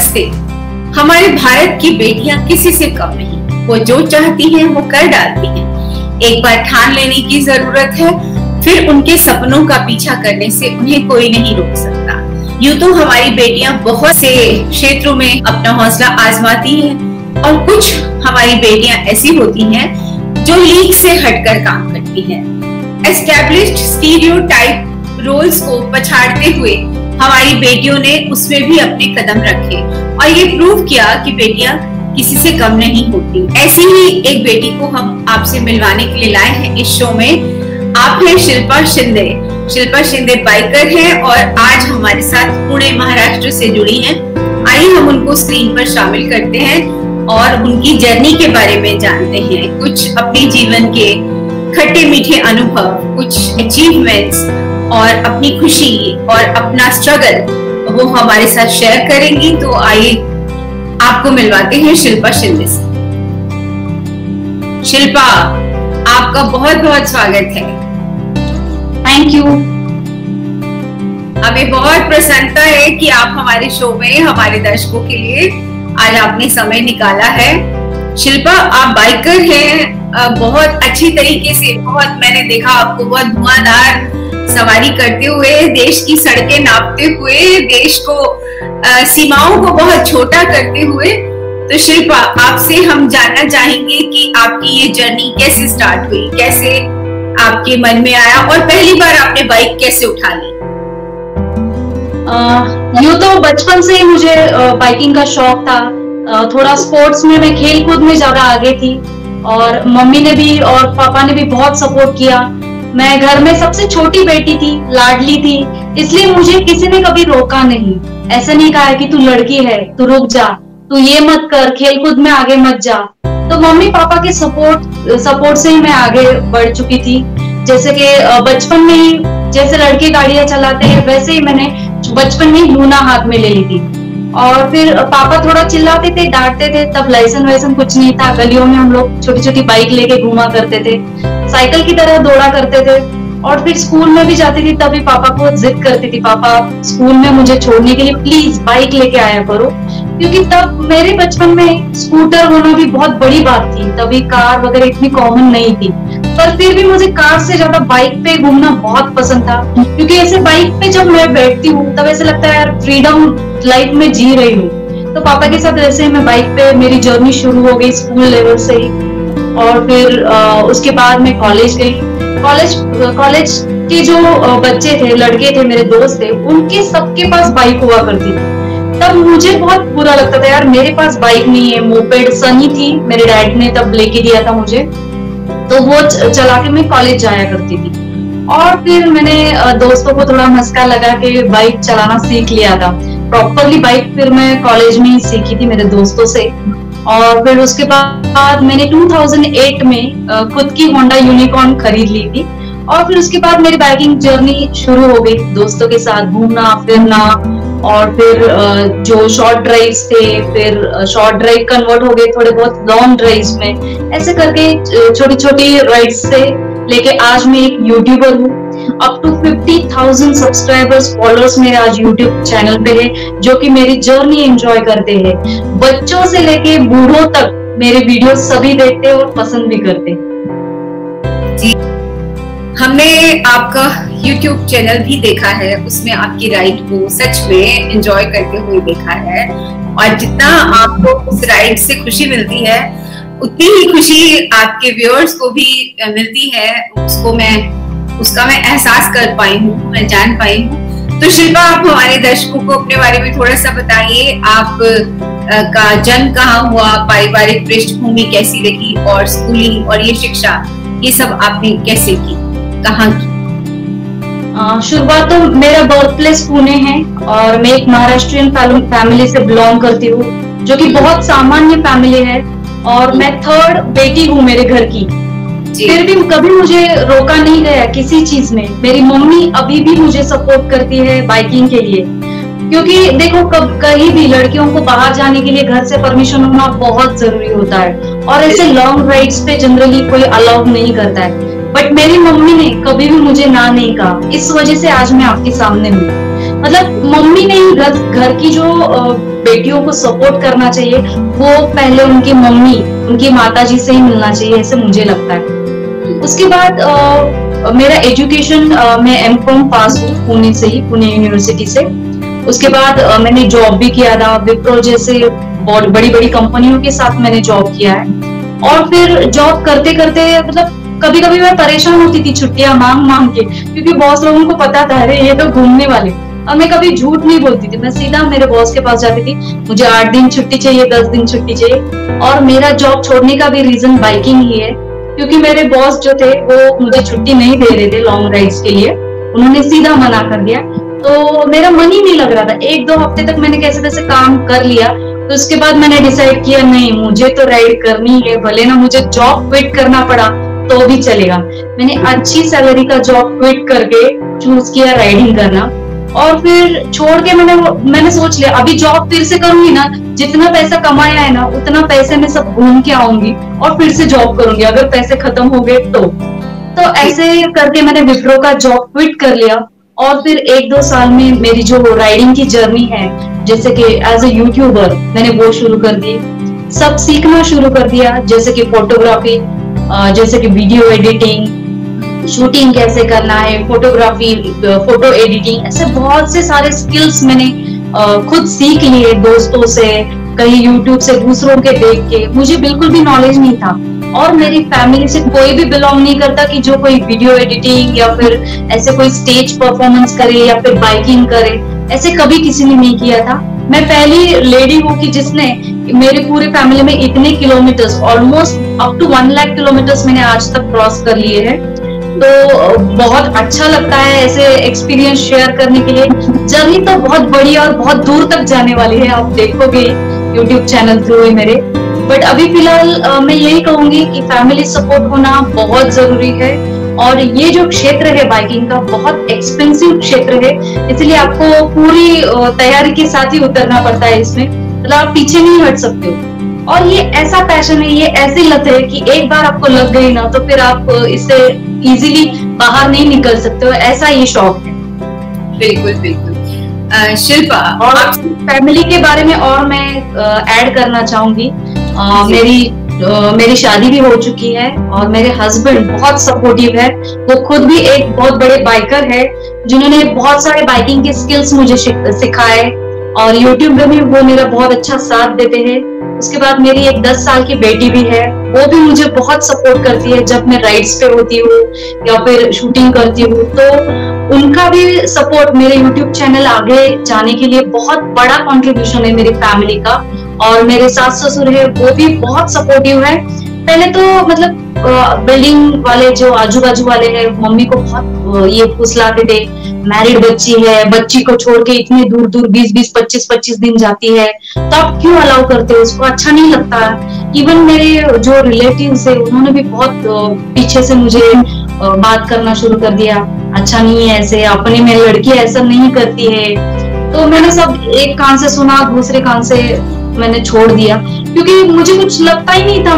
नमस्ते। हमारे भारत की बेटियां किसी से कम नहीं, वो जो चाहती हैं वो कर डालती हैं। एक बार ठान लेने की जरूरत है, फिर उनके सपनों का पीछा करने से उन्हें कोई नहीं रोक सकता। यूं तो हमारी बेटियां बहुत से क्षेत्रों में अपना हौसला आजमाती हैं और कुछ हमारी बेटियां ऐसी होती हैं जो लीक से हटकर काम करती हैं। एस्टैब्लिश्ड स्टीरियोटाइप रोल्स को पछाड़ते हुए हमारी बेटियों ने उसमें भी अपने कदम रखे और ये प्रूव किया कि बेटियां किसी से कम नहीं होती। ऐसी ही एक बेटी को हम आपसे मिलवाने के लिए लाए हैं इस शो में। आप हैं शिल्पा शिंदे। शिल्पा शिंदे बाइकर हैं और आज हमारे साथ पुणे महाराष्ट्र से जुड़ी हैं। आइए हम उनको स्क्रीन पर शामिल करते हैं और उनकी जर्नी के बारे में जानते हैं। कुछ अपने जीवन के खट्टे मीठे अनुभव, कुछ अचीवमेंट्स और अपनी खुशी और अपना स्ट्रगल वो हमारे साथ शेयर करेंगी। तो आइए आपको मिलवाते हैं शिल्पा शिंदे से। शिल्पा, आपका बहुत बहुत स्वागत है। Thank you. हमें बहुत प्रसन्नता है कि आप हमारे शो में हमारे दर्शकों के लिए आज आपने समय निकाला है। शिल्पा, आप बाइकर हैं, बहुत अच्छी तरीके से, बहुत मैंने देखा आपको बहुत धुआंधार सवारी करते हुए, देश की सड़कें नापते हुए, देश को सीमाओं को बहुत छोटा करते हुए। तो शिल्पा, आपसे हम जानना चाहेंगे कि आपकी ये जर्नी कैसे स्टार्ट हुई, कैसे आपके मन में आया और पहली बार आपने बाइक कैसे उठा ली? यूं तो बचपन से ही मुझे बाइकिंग का शौक था। थोड़ा स्पोर्ट्स में मैं खेल कूद में ज्यादा आगे थी और मम्मी ने भी और पापा ने भी बहुत सपोर्ट किया। मैं घर में सबसे छोटी बेटी थी, लाडली थी, इसलिए मुझे किसी ने कभी रोका नहीं। ऐसा नहीं कहा कि तू लड़की है, तू रुक जा, तू ये मत कर, खेल कूद में आगे मत जा। तो मम्मी पापा के सपोर्ट से ही मैं आगे बढ़ चुकी थी। जैसे कि बचपन में ही जैसे लड़के गाड़ियां चलाते हैं वैसे ही मैंने बचपन में ही लूना हाथ में ले ली थी। और फिर पापा थोड़ा चिल्लाते थे, डांटते थे। तब लाइसेंस वाइसेंस कुछ नहीं था, गलियों में हम लोग छोटी छोटी बाइक लेके घूमा करते थे, साइकिल की तरह दौड़ा करते थे। और फिर स्कूल में भी जाती थी, तभी पापा को जिद करती थी, पापा स्कूल में मुझे छोड़ने के लिए प्लीज बाइक लेके आया करो। क्योंकि तब मेरे बचपन में स्कूटर होना भी बहुत बड़ी बात थी, तभी कार वगैरह इतनी कॉमन नहीं थी। पर फिर भी मुझे कार से ज्यादा बाइक पे घूमना बहुत पसंद था, क्योंकि ऐसे बाइक पे जब मैं बैठती हूँ तब ऐसे लगता है यार फ्रीडम लाइफ में जी रही हूँ। तो पापा के साथ ऐसे मैं बाइक पे मेरी जर्नी शुरू हो गई स्कूल लेवल से ही। और फिर उसके बाद मैं कॉलेज गई। कॉलेज के जो बच्चे थे, लड़के थे, मेरे दोस्त थे, उनके सबके पास बाइक हुआ करती थी। तब मुझे बहुत बुरा लगता था यार मेरे पास बाइक नहीं है। मोपेड सनी थी, मेरे डैड ने तब लेके दिया था मुझे, तो वो चला के मैं कॉलेज जाया करती थी। और फिर मैंने दोस्तों को थोड़ा मस्का लगा के बाइक चलाना सीख लिया था। प्रॉपरली बाइक फिर मैं कॉलेज में ही सीखी थी मेरे दोस्तों से। और फिर उसके बाद मैंने 2008 में खुद की होंडा यूनिकॉर्न खरीद ली थी। और फिर उसके बाद मेरी बाइकिंग जर्नी शुरू हो गई, दोस्तों के साथ घूमना फिरना। और फिर जो शॉर्ट ड्राइव्स थे, फिर शॉर्ट ड्राइव कन्वर्ट हो गए थोड़े बहुत लॉन्ग ड्राइव्स में। ऐसे करके छोटी छोटी राइड्स से लेके आज मैं एक यूट्यूबर हूँ। अप टू 50,000 सब्सक्राइबर्स, फॉलोअर्स मेरे आज यूट्यूब चैनल पे है, जो कि मेरी जर्नी एंजॉय करते हैं। बच्चों से लेके बूढ़ों तक मेरे वीडियो सभी देखते हैं और पसंद भी करते हैं। जी, हमने आपका YouTube चैनल भी देखा है, उसमें आपकी राइड को सच में एंजॉय करते हुए देखा है। और जितना आपको उस राइड से खुशी मिलती है, उतनी ही खुशी आपके व्यूअर्स को भी मिलती है। उसका मैं एहसास कर पाई हूँ, मैं जान पाई हूँ। तो शिल्पा, आप हमारे दर्शकों को अपने बारे में थोड़ा सा बताइए। आप का जन्म कहाँ हुआ, पारिवारिक पृष्ठभूमि कैसी रही और स्कूलिंग और ये शिक्षा, ये सब आपने कैसे की, कहाँ की? शुरुआत तो मेरा बर्थ प्लेस पुणे है और मैं एक महाराष्ट्रियन फैमिली से बिलोंग करती हूँ, जो कि बहुत सामान्य फैमिली है। और मैं थर्ड बेटी हूँ मेरे घर की। फिर भी कभी मुझे रोका नहीं गया किसी चीज में। मेरी मम्मी अभी भी मुझे सपोर्ट करती है बाइकिंग के लिए, क्योंकि देखो कहीं भी लड़कियों को बाहर जाने के लिए घर से परमिशन होना बहुत जरूरी होता है और ऐसे लॉन्ग राइड्स पे जनरली कोई अलाउ नहीं करता है। बट मेरी मम्मी ने कभी भी मुझे ना नहीं कहा, इस वजह से आज मैं आपके सामने हूँ। मतलब मम्मी ने ही घर की जो बेटियों को सपोर्ट करना चाहिए वो पहले उनकी मम्मी, उनकी माताजी से ही मिलना चाहिए, ऐसे मुझे लगता है। उसके बाद मेरा एजुकेशन, मैं एमकॉम पास हूँ पुणे से ही, पुणे यूनिवर्सिटी से। उसके बाद मैंने जॉब भी किया था, विप्रो जैसे बहुत बड़ी बड़ी कंपनियों के साथ मैंने जॉब किया है। और फिर जॉब करते करते मतलब कभी कभी मैं परेशान होती थी छुट्टियां मांग मांग के, क्योंकि बॉस लोगों को पता था अरे ये तो घूमने वाले। और मैं कभी झूठ नहीं बोलती थी, मैं सीधा मेरे बॉस के पास जाती थी, मुझे 8 दिन छुट्टी चाहिए, 10 दिन छुट्टी चाहिए। और मेरा जॉब छोड़ने का भी रीजन बाइकिंग ही है, क्योंकि मेरे बॉस जो थे वो मुझे छुट्टी नहीं दे रहे थे लॉन्ग राइड्स के लिए, उन्होंने सीधा मना कर दिया। तो मेरा मन ही नहीं लग रहा था, 1-2 हफ्ते तक मैंने कैसे कैसे काम कर लिया। तो उसके बाद मैंने डिसाइड किया नहीं, मुझे तो राइड करनी है, भले ना मुझे जॉब क्विट करना पड़ा तो भी चलेगा। मैंने अच्छी सैलरी का जॉब क्विट करके चूज किया राइडिंग करना। और फिर छोड़ के मैंने सोच लिया अभी जॉब फिर से करूंगी ना, जितना पैसा कमाया है ना उतना पैसे में सब घूम के आऊंगी और फिर से जॉब करूंगी, अगर पैसे खत्म हो गए तो ऐसे करके मैंने विप्रो का जॉब क्विट कर लिया। और फिर 1-2 साल में मेरी जो राइडिंग की जर्नी है, जैसे कि एज ए यूट्यूबर मैंने वो शुरू कर दी, सब सीखना शुरू कर दिया, जैसे कि फोटोग्राफी, जैसे कि वीडियो एडिटिंग, शूटिंग कैसे करना है, फोटोग्राफी, फोटो एडिटिंग, ऐसे बहुत से सारे स्किल्स मैंने खुद सीख लिए दोस्तों से, कहीं यूट्यूब से, दूसरों के देख के। मुझे बिल्कुल भी नॉलेज नहीं था और मेरी फैमिली से कोई भी बिलोंग नहीं करता कि जो कोई वीडियो एडिटिंग या फिर ऐसे कोई स्टेज परफॉर्मेंस करे या फिर बाइकिंग करे, ऐसे कभी किसी ने नहीं किया था। मैं पहली लेडी हूँ कि जिसने मेरे पूरे फैमिली में इतने kilometres, almost up to 1 lakh kilometres मैंने आज तक क्रॉस कर लिए हैं। तो बहुत अच्छा लगता है ऐसे एक्सपीरियंस शेयर करने के लिए। जर्नी तो बहुत बड़ी और बहुत दूर तक जाने वाली है, आप देखोगे यूट्यूब चैनल थ्रू ही मेरे। बट अभी फिलहाल मैं यही कहूंगी कि फैमिली सपोर्ट होना बहुत जरूरी है। और ये जो क्षेत्र है बाइकिंग का बहुत एक्सपेंसिव क्षेत्र है, इसलिए आपको पूरी तैयारी के साथ ही उतरना पड़ता है इसमें, मतलब आप पीछे नहीं हट सकते हो। और ये ऐसा पैशन है, ये ऐसी लत है कि एक बार आपको लग गई ना तो फिर आप इससे इजीली बाहर नहीं निकल सकते हो, ऐसा ये शौक है। बिल्कुल बिल्कुल। शिल्पा, और फैमिली के बारे में और मैं ऐड करना चाहूंगी। मेरी शादी भी हो चुकी है और मेरे हस्बैंड बहुत सपोर्टिव है। वो खुद भी एक बहुत बड़े बाइकर है, जिन्होंने बहुत सारे बाइकिंग के स्किल्स मुझे सिखाए और यूट्यूब में भी वो मेरा बहुत अच्छा साथ देते हैं। उसके बाद मेरी एक 10 साल की बेटी भी है, वो भी मुझे बहुत सपोर्ट करती है जब मैं राइड्स पे होती हूँ या फिर शूटिंग करती हूँ। तो उनका भी सपोर्ट मेरे यूट्यूब चैनल आगे जाने के लिए बहुत बड़ा कंट्रीब्यूशन है मेरी फैमिली का। और मेरे सास ससुर है, वो भी बहुत सपोर्टिव है। पहले तो मतलब बिल्डिंग वाले जो आजू बाजू वाले हैं, मम्मी को बहुत ये फुसलाते थे, मैरिड बच्ची है, बच्ची को छोड़ के इतने दूर दूर 20-20, 25-25 दिन जाती है, तो आप क्यों अलाउ करते हो, उसको अच्छा नहीं लगता। इवन मेरे जो रिलेटिव्स है उन्होंने भी बहुत पीछे से मुझे बात करना शुरू कर दिया, अच्छा नहीं है ऐसे, अपने में लड़की ऐसा नहीं करती है। तो मैंने सब एक कान से सुना, दूसरे कान से मैंने छोड़ दिया, क्योंकि मुझे कुछ लगता ही नहीं था।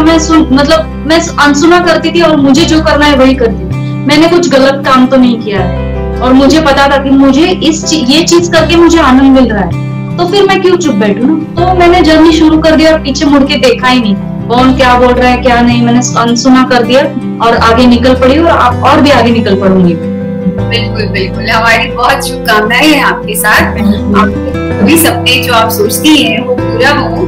मैं अनसुना करती थी और मुझे जो करना है वही करती थी। मैंने कुछ गलत काम तो नहीं किया है और मुझे पता था कि मुझे ये चीज करके मुझे आनंद मिल रहा है, तो फिर मैं क्यों चुप बैठूं ना। तो मैंने जर्नी शुरू कर दिया और पीछे मुड़ के देखा ही नहीं कौन क्या बोल रहा है क्या नहीं। मैंने अनसुना कर दिया और आगे निकल पड़ी और भी आगे निकल पड़ूंगी। बिल्कुल बिल्कुल, हमारी बहुत शुभकामनाएं हैं आपके साथ। सभी सपने जो आप सोचती हैं वो पूरा हो,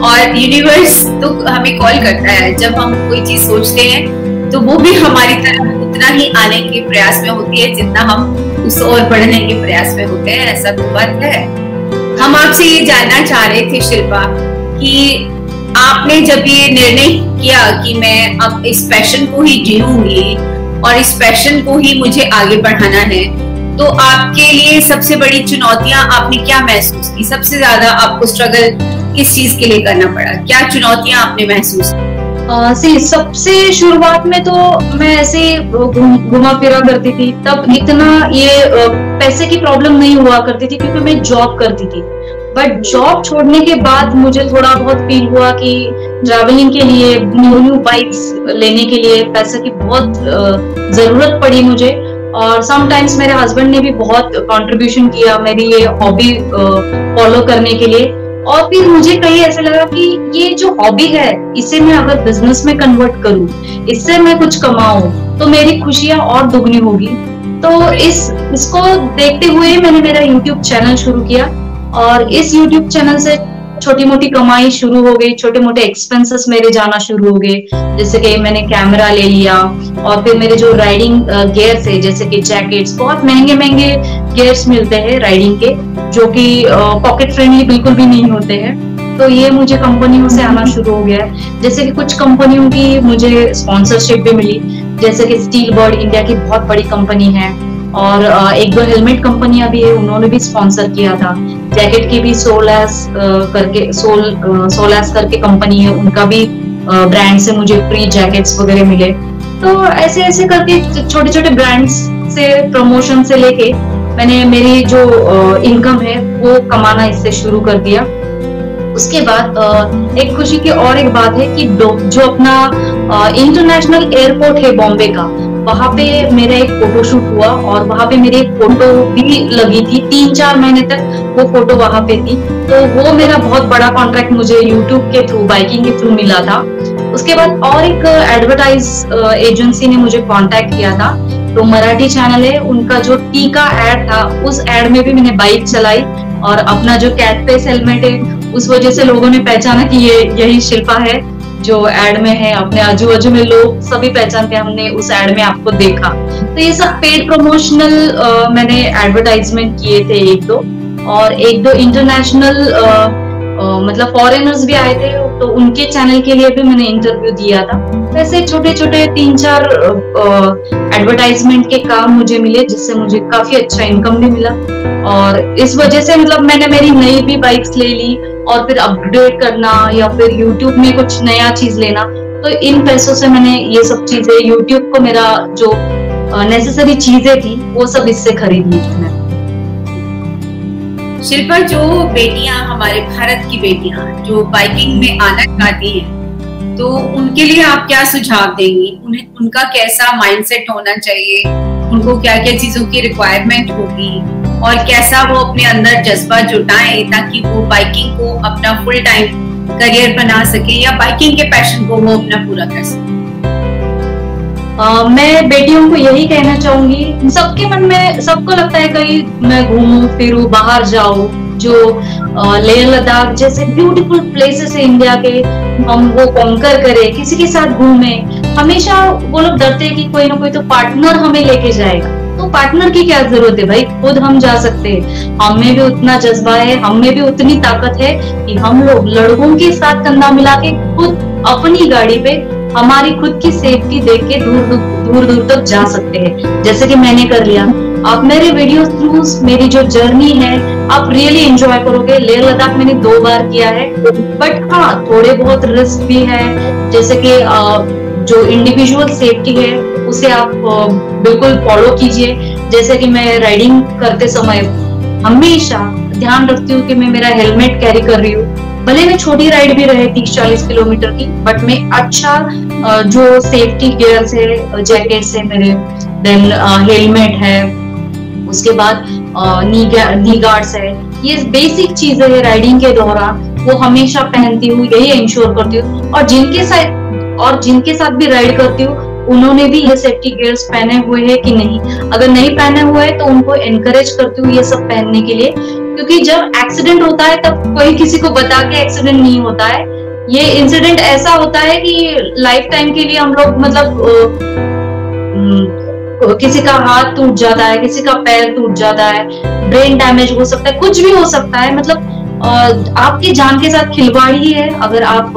और यूनिवर्स तो हमें कॉल करता है जब हम कोई चीज सोचते हैं, तो वो भी हमारी तरफ उतना ही आने के प्रयास में होती है जितना हम उस और बढ़ने के प्रयास में होते हैं। ऐसा तो बात है। हम आपसे ये जानना चाह रहे थे शिल्पा कि आपने जब ये निर्णय किया कि मैं अब इस पैशन को ही जीऊंगी और इस पैशन को ही मुझे आगे बढ़ाना है, तो आपके लिए सबसे बड़ी चुनौतियां आपने क्या महसूस की? सबसे ज्यादा आपको स्ट्रगल किस चीज के लिए करना पड़ा? क्या चुनौतियां आपने महसूस की? सबसे शुरुआत में तो मैं ऐसे घुमा फिरा करती थी, तब इतना ये पैसे की प्रॉब्लम नहीं हुआ करती थी क्योंकि मैं जॉब करती थी। बट जॉब छोड़ने के बाद मुझे थोड़ा बहुत फील हुआ कि ट्रैवलिंग के लिए, न्यू बाइक्स लेने के लिए पैसे की बहुत जरूरत पड़ी मुझे। और समटाइम्स मेरे हस्बैंड ने भी बहुत कंट्रीब्यूशन किया मेरी ये हॉबी फॉलो करने के लिए। और फिर मुझे कहीं ऐसा लगा कि ये जो हॉबी है इसे मैं अगर बिजनेस में कन्वर्ट करूं, इससे मैं कुछ कमाऊं, तो मेरी खुशियां और दुगनी होगी। तो इसको देखते हुए मैंने मेरा यूट्यूब चैनल शुरू किया, और इस यूट्यूब चैनल से छोटी मोटी कमाई शुरू हो गई, छोटे मोटे एक्सपेंसेस मेरे जाना शुरू हो गए। जैसे कि मैंने कैमरा ले लिया, और फिर मेरे जो राइडिंग गियर्स है जैसे कि जैकेट्स, बहुत महंगे महंगे गियर्स मिलते हैं राइडिंग के, जो कि पॉकेट फ्रेंडली बिल्कुल भी नहीं होते हैं। तो ये मुझे कंपनियों से आना शुरू हो गया है। जैसे कि कुछ कंपनियों की मुझे स्पॉन्सरशिप भी मिली, जैसे कि स्टील बर्ड इंडिया की बहुत बड़ी कंपनी है, और एक दो हेलमेट कंपनियां भी है, उन्होंने भी स्पॉन्सर किया था। जैकेट की भी सोलास करके कंपनी है, उनका भी ब्रांड से मुझे फ्री जैकेट्स वगैरह मिले। तो ऐसे ऐसे करके छोटे छोटे ब्रांड्स से, प्रमोशन से लेके मैंने मेरी जो इनकम है वो कमाना इससे शुरू कर दिया। उसके बाद एक खुशी की और एक बात है कि जो अपना इंटरनेशनल एयरपोर्ट है बॉम्बे का, वहां पे मेरा एक फोटोशूट हुआ, और वहां पे मेरी एक फोटो भी लगी थी। 3-4 महीने तक वो फोटो वहां पे थी। तो वो मेरा बहुत बड़ा कॉन्ट्रैक्ट मुझे यूट्यूब के थ्रू, बाइकिंग के थ्रू मिला था। उसके बाद और एक एडवर्टाइज एजेंसी ने मुझे कांटेक्ट किया था, तो मराठी चैनल है, उनका जो टीका एड था, उस एड में भी मैंने बाइक चलाई, और अपना जो कैट फेस हेलमेट है उस वजह से लोगों ने पहचाना कि ये यही शिल्पा है जो एड में है। अपने आजू बाजू में लोग सभी पहचानते हैं, हमने उस एड में आपको देखा। तो ये सब पेड प्रमोशनल मैंने एडवर्टाइजमेंट किए थे एक दो, और एक दो इंटरनेशनल मतलब फॉरेनर्स भी आए थे, तो उनके चैनल के लिए भी मैंने इंटरव्यू दिया था। वैसे छोटे छोटे 3-4 एडवर्टाइजमेंट के काम मुझे मिले, जिससे मुझे काफी अच्छा इनकम भी मिला। और इस वजह से मतलब मैंने मेरी नई भी बाइक्स ले ली, और फिर अपग्रेड करना या फिर यूट्यूब में कुछ नया चीज लेना, तो इन पैसों से मैंने ये सब चीजें, यूट्यूब को मेरा जो नेसेसरी चीजें थी वो सब इससे खरीद ली थी मैं। शिल्पा, जो बेटियां, हमारे भारत की बेटियां जो बाइकिंग में आना चाहती हैं, तो उनके लिए आप क्या सुझाव देंगी? उन्हें उनका कैसा माइंडसेट होना चाहिए, उनको क्या क्या चीजों की रिक्वायरमेंट होगी, और कैसा वो अपने अंदर जज्बा जुटाएं ताकि वो बाइकिंग को अपना फुल टाइम करियर बना सके, या बाइकिंग के पैशन को वो अपना पूरा कर सके? मैं बेटियों को यही कहना चाहूंगी, सबके मन में, सबको लगता है कहीं मैं घूमूं फिरूं, बाहर जाऊं, जो लेह लद्दाख जैसे ब्यूटीफुल प्लेसेस है इंडिया के, हम वो कॉन्कर करें, किसी के साथ घूमे। हमेशा वो लोग डरते हैं कि कोई ना कोई तो पार्टनर हमें लेके जाएगा। तो पार्टनर की क्या जरूरत है भाई, खुद हम जा सकते हैं। हम में भी उतना जज्बा है, हम में भी उतनी ताकत है कि हम लोग लड़कों के साथ कंधा मिला के खुद अपनी गाड़ी पे हमारी खुद की सेफ्टी देख के दूर दूर तक जा सकते हैं, जैसे कि मैंने कर लिया। आप मेरे वीडियो थ्रू मेरी जो जर्नी है आप रियली एंजॉय करोगे। लेह लद्दाख मैंने 2 बार किया है, बट हाँ थोड़े बहुत रिस्क भी है, जैसे कि जो इंडिविजुअल सेफ्टी है उसे आप बिल्कुल फॉलो कीजिए। जैसे कि मैं राइडिंग करते समय हमेशा ध्यान रखती हूँ कि मैं मेरा हेलमेट कैरी कर रही हूँ, भले में छोटी राइड भी रहे 30-40 किलोमीटर की, बट मैं अच्छा जो सेफ्टी गियर्स है, जैकेट्स है मेरे, देन हेलमेट है, उसके बाद नी गार्ड्स है, ये बेसिक चीजें है राइडिंग के दौरान वो हमेशा पहनती हूँ, यही इंश्योर करती हूँ। और जिनके साथ भी राइड करती हूँ उन्होंने भी ये सेफ्टी गियर्स पहने हुए हैं कि नहीं, अगर नहीं पहने हुए हैं तो उनको एनकरेज करती हूँ ये सब पहनने के लिए, क्योंकि जब एक्सीडेंट होता है तब कोई किसी को बता के एक्सीडेंट नहीं होता है। ये इंसिडेंट ऐसा होता है कि लाइफ टाइम के लिए हम लोग मतलब किसी का हाथ टूट जाता है, किसी का पैर टूट जाता है, ब्रेन डैमेज हो सकता है, कुछ भी हो सकता है। मतलब आपकी जान के साथ खिलवाड़ ही है अगर आप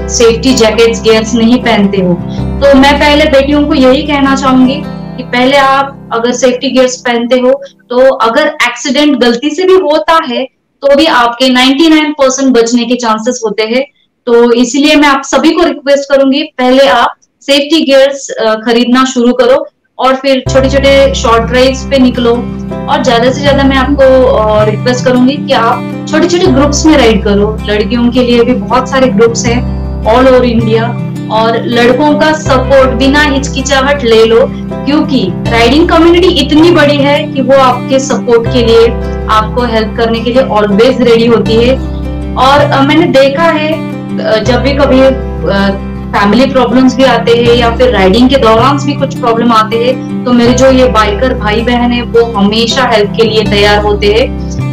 सेफ्टी जैकेट्स गियर्स नहीं पहनते हो। तो मैं पहले बेटियों को यही कहना चाहूंगी कि पहले आप अगर सेफ्टी गियर्स पहनते हो तो अगर एक्सीडेंट गलती से भी होता है तो भी आपके 99% बचने के चांसेस होते हैं। तो इसीलिए मैं आप सभी को रिक्वेस्ट करूंगी, पहले आप सेफ्टी गियर्स खरीदना शुरू करो और फिर छोटे छोटे शॉर्ट ड्राइव्स पे निकलो। और ज्यादा से ज्यादा मैं आपको रिक्वेस्ट करूंगी कि आप छोटे छोटे ग्रुप्स में राइड करो। लड़कियों के लिए भी बहुत सारे ग्रुप्स हैं ऑल ओवर इंडिया, और लड़कों का सपोर्ट बिना हिचकिचाहट ले लो, क्योंकि राइडिंग कम्युनिटी इतनी बड़ी है कि वो आपके सपोर्ट के लिए, आपको हेल्प करने के लिए ऑलवेज रेडी होती है। और मैंने देखा है जब भी कभी फैमिली प्रॉब्लम्स भी आते हैं या फिर राइडिंग के दौरान भी कुछ प्रॉब्लम आते हैं, तो मेरे जो ये बाइकर भाई बहन है वो हमेशा हेल्प के लिए तैयार होते हैं,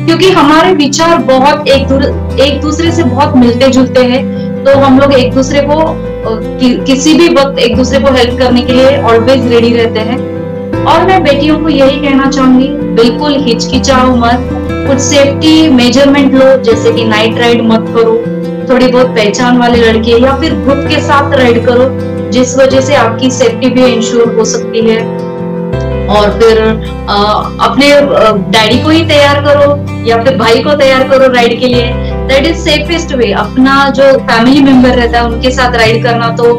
क्योंकि हमारे विचार बहुत एक दूसरे से बहुत मिलते जुलते हैं। तो हम लोग एक दूसरे को किसी भी वक्त एक दूसरे को हेल्प करने के लिए ऑलवेज रेडी रहते हैं। और मैं बेटियों को यही कहना चाहूंगी, बिल्कुल हिचकिचाओ मत, कुछ सेफ्टी मेजरमेंट लो, जैसे कि नाइट राइड मत करो, थोड़ी बहुत पहचान वाले लड़के या फिर ग्रुप के साथ राइड करो, जिस वजह से आपकी सेफ्टी भी इंश्योर हो सकती है। और फिर अपने डैडी को ही तैयार करो या फिर भाई को तैयार करो राइड के लिए, दैट इज सेफेस्ट वे। अपना जो फैमिली मेंबर रहता है उनके साथ राइड करना तो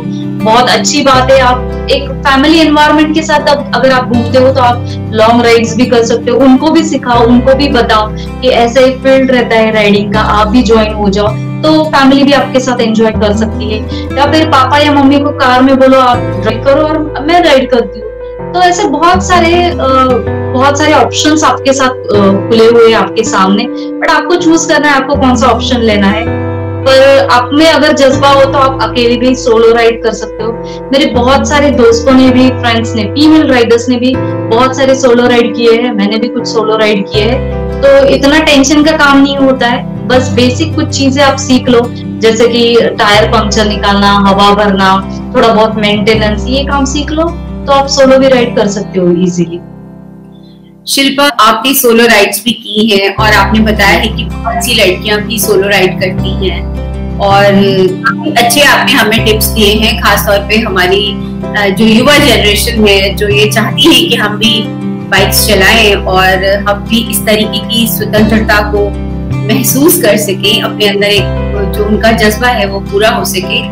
बहुत अच्छी बात है। आप एक फैमिली एनवायरनमेंट के साथ अगर आप घूमते हो तो आप लॉन्ग राइड्स भी कर सकते हो, उनको भी सिखाओ, उनको भी बताओ कि ऐसा एक फील्ड रहता है राइडिंग का, आप भी ज्वाइन हो जाओ, तो फैमिली भी आपके साथ एंजॉय कर सकती है। या फिर पापा या मम्मी को कार में बोलो आप ड्राइव करो और मैं राइड करती हूँ। तो ऐसे बहुत सारे ऑप्शंस आपके साथ खुले हुए हैं आपके सामने, बट आपको चूज करना है आपको कौन सा ऑप्शन लेना है। पर आप में अगर जज्बा हो तो आप अकेले भी सोलो राइड कर सकते हो। मेरे बहुत सारे दोस्तों ने भी, फ्रेंड्स ने, फीमेल राइडर्स ने भी बहुत सारे सोलो राइड किए हैं, मैंने भी कुछ सोलो राइड किए हैं। तो इतना टेंशन का काम नहीं होता है, बस बेसिक कुछ चीजें आप सीख लो, जैसे कि टायर पंक्चर निकालना, हवा भरना, थोड़ा बहुत मेंटेनेंस, ये काम सीख लो तो आप सोलो भी राइड कर सकते हो इजीली। शिल्पा, आपने सोलो राइड्स भी की हैं और आपने बताया है कि बहुत सी लड़कियां भी सोलो राइड करती हैं, और अच्छे आपने हमें टिप्स दिए हैं, खासतौर पे हमारी जो युवा जनरेशन है जो ये चाहती है कि हम भी बाइक्स चलाएं और हम भी इस तरीके की स्वतंत्रता को महसूस कर सकें, अपने अंदर एक जो उनका जज्बा है वो पूरा हो सके।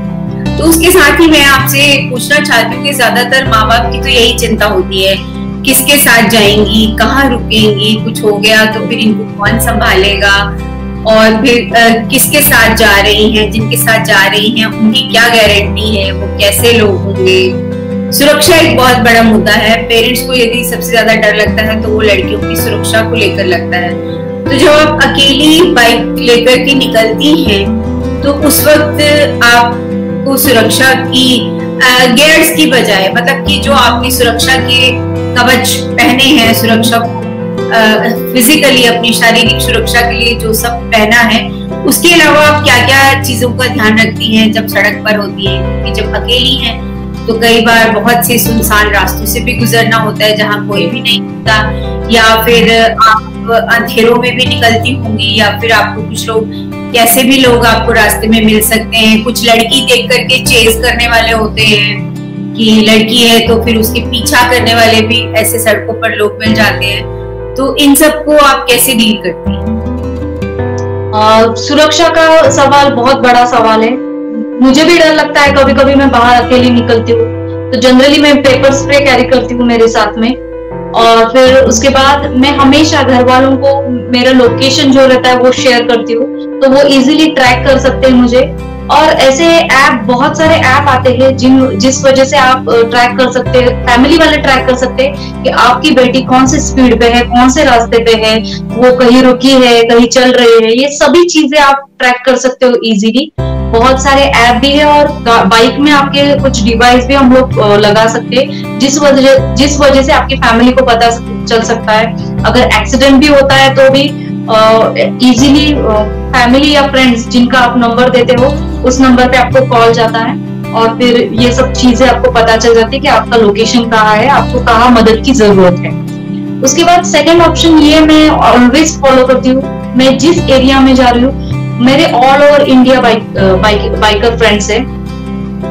तो उसके साथ ही मैं आपसे पूछना चाहती हूँ कि ज्यादातर माँ बाप की तो यही चिंता होती है, किसके साथ जाएंगी, कहाँ रुकेंगी, कुछ हो गया तो फिर इनको कौन संभालेगा, और फिर किसके साथ जा रही हैं, जिनके साथ जा रही हैं उनकी क्या गारंटी है, वो कैसे लोग होंगे। सुरक्षा एक बहुत बड़ा मुद्दा है। पेरेंट्स को यदि सबसे ज्यादा डर लगता है तो वो लड़कियों की सुरक्षा को लेकर लगता है। तो जब आप अकेली बाइक लेकर के निकलती हैं तो उस वक्त आपको सुरक्षा की गियर्स की बजाय, मतलब कि जो आपने सुरक्षा के कवच पहने हैं, सुरक्षा फिजिकली अपनी शारीरिक सुरक्षा के लिए जो सब पहना है, उसके अलावा आप क्या क्या चीजों का ध्यान रखती हैं जब सड़क पर होती हैं? क्योंकि जब अकेली हैं तो कई बार बहुत से सुनसान रास्तों से भी गुजरना होता है जहाँ कोई भी नहीं होता, या फिर आप अंधेरों में भी निकलती होंगी, या फिर आपको कुछ लोग, कैसे भी लोग आपको रास्ते में मिल सकते हैं। कुछ लड़की देख करके चेज करने वाले होते हैं कि लड़की है तो फिर उसके पीछा करने वाले भी ऐसे सड़कों पर लोग मिल जाते हैं। तो इन सब को आप कैसे डील करती हैं? सुरक्षा का सवाल बहुत बड़ा सवाल है। मुझे भी डर लगता है, कभी कभी मैं बाहर अकेली निकलती हूँ तो जनरली मैं पेपर स्प्रे कैरी करती हूँ मेरे साथ में, और फिर उसके बाद मैं हमेशा घर वालों को मेरा लोकेशन जो रहता है वो शेयर करती हूँ, तो वो इजीली ट्रैक कर सकते हैं मुझे। और ऐसे ऐप, बहुत सारे ऐप आते हैं जिस वजह से आप ट्रैक कर सकते हैं, फैमिली वाले ट्रैक कर सकते हैं कि आपकी बेटी कौन से स्पीड पे है, कौन से रास्ते पे है, वो कहीं रुकी है, कहीं चल रही है, ये सभी चीजें आप ट्रैक कर सकते हो इजीली। बहुत सारे ऐप भी है, और बाइक में आपके कुछ डिवाइस भी हम लोग लगा सकते हैं जिस वजह से आपकी फैमिली को पता चल सकता है। अगर एक्सीडेंट भी होता है तो भी इजीली फैमिली या फ्रेंड्स जिनका आप नंबर देते हो उस नंबर पे आपको कॉल जाता है, और फिर ये सब चीजें आपको पता चल जाती है कि आपका लोकेशन कहाँ है, आपको कहाँ मदद की जरूरत है। उसके बाद सेकंड ऑप्शन ये मैं ऑलवेज फॉलो करती हूँ, मैं जिस एरिया में जा रही हूँ, मेरे all over India biker friends है,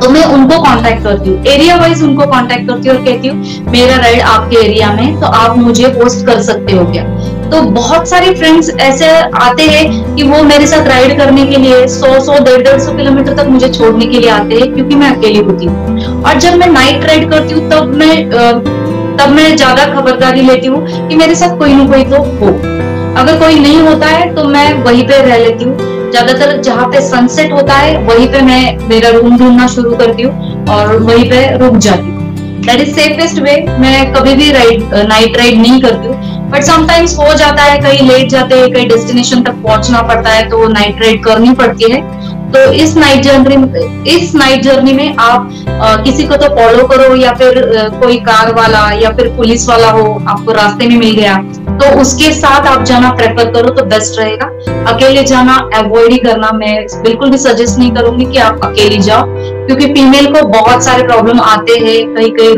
तो मैं उनको कांटेक्ट करती हूँ, एरिया वाइज उनको कांटेक्ट करती हूँ और कहती हूँ मेरा राइड आपके एरिया में, तो आप मुझे पोस्ट कर सकते हो क्या। तो बहुत सारे फ्रेंड्स ऐसे आते हैं कि वो मेरे साथ राइड करने के लिए 100-150 किलोमीटर तक मुझे छोड़ने के लिए आते हैं, क्योंकि मैं अकेली होती हूँ। और जब मैं नाइट राइड करती हूँ तब मैं ज्यादा खबरदारी लेती हूँ कि मेरे साथ कोई ना कोई तो हो। अगर कोई नहीं होता है तो मैं वहीं पे रह लेती हूँ, ज्यादातर जहाँ पे सनसेट होता है वहीं पे मैं मेरा रूम ढूंढना शुरू करती हूँ और वहीं पे रुक जाती हूँ। That is safest way. मैं कभी भी नाइट राइड नहीं करती हूँ, बट समटाइम्स हो जाता है, कहीं लेट जाते हैं, कहीं डेस्टिनेशन तक पहुंचना पड़ता है तो नाइट राइड करनी पड़ती है। तो इस नाइट जर्नी में आप किसी को तो फॉलो करो, या फिर कोई कार वाला या फिर पुलिस वाला हो आपको रास्ते में मिल गया तो उसके साथ आप जाना प्रेफर करो तो बेस्ट रहेगा। अकेले जाना अवॉइड ही करना। मैं बिल्कुल भी सजेस्ट नहीं करूंगी कि आप अकेले जाओ, क्योंकि फीमेल को बहुत सारे प्रॉब्लम आते हैं। कहीं कहीं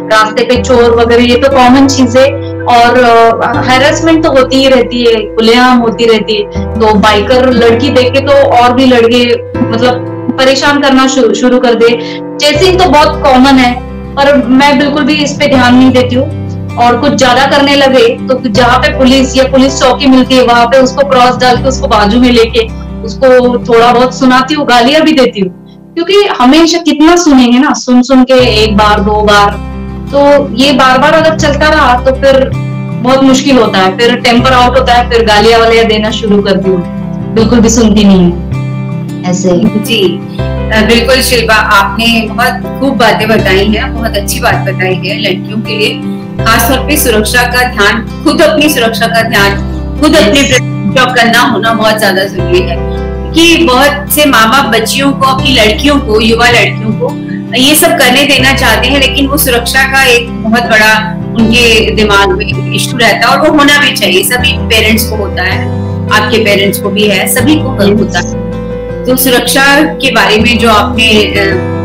रास्ते पे चोर वगैरह, ये तो कॉमन चीज है, और हैरेसमेंट तो होती ही रहती है, खुलेआम होती रहती है। तो बाइकर लड़की देख के तो और भी लड़के मतलब परेशान करना शुरू कर दे। चेसिंग तो बहुत कॉमन है, पर मैं बिल्कुल भी इस पे ध्यान नहीं देती हूँ। और कुछ ज्यादा करने लगे तो जहाँ पे पुलिस या पुलिस चौकी मिलती है वहां पे उसको क्रॉस डाल के उसको बाजू में लेके उसको थोड़ा बहुत सुनाती हूँ, गालियां भी देती हूँ, क्योंकि हमेशा कितना सुनेंगे ना, सुन सुन के एक बार दो बार, तो ये बार बार अगर चलता रहा तो फिर बहुत मुश्किल होता है, फिर टेम्पर आउट होता है, फिर गालियां वालियां देना शुरू करती हूँ, बिल्कुल भी सुनती नहीं है ऐसे। जी बिल्कुल शिल्पा, आपने बहुत खूब बातें बताई हैं, बहुत अच्छी बात बताई है। लड़कियों के लिए खासतौर पे सुरक्षा का ध्यान, खुद अपनी सुरक्षा का ध्यान, खुद अपने जॉब करना होना बहुत ज्यादा जरूरी है। कि बहुत से माँ बाप बच्चियों को, अपनी लड़कियों को, युवा लड़कियों को ये सब करने देना चाहते हैं, लेकिन वो सुरक्षा का एक बहुत बड़ा उनके दिमाग में इशू रहता है, और वो होना भी चाहिए। सभी पेरेंट्स को होता है, आपके पेरेंट्स को भी है, सभी को होता है। तो सुरक्षा के बारे में जो आपने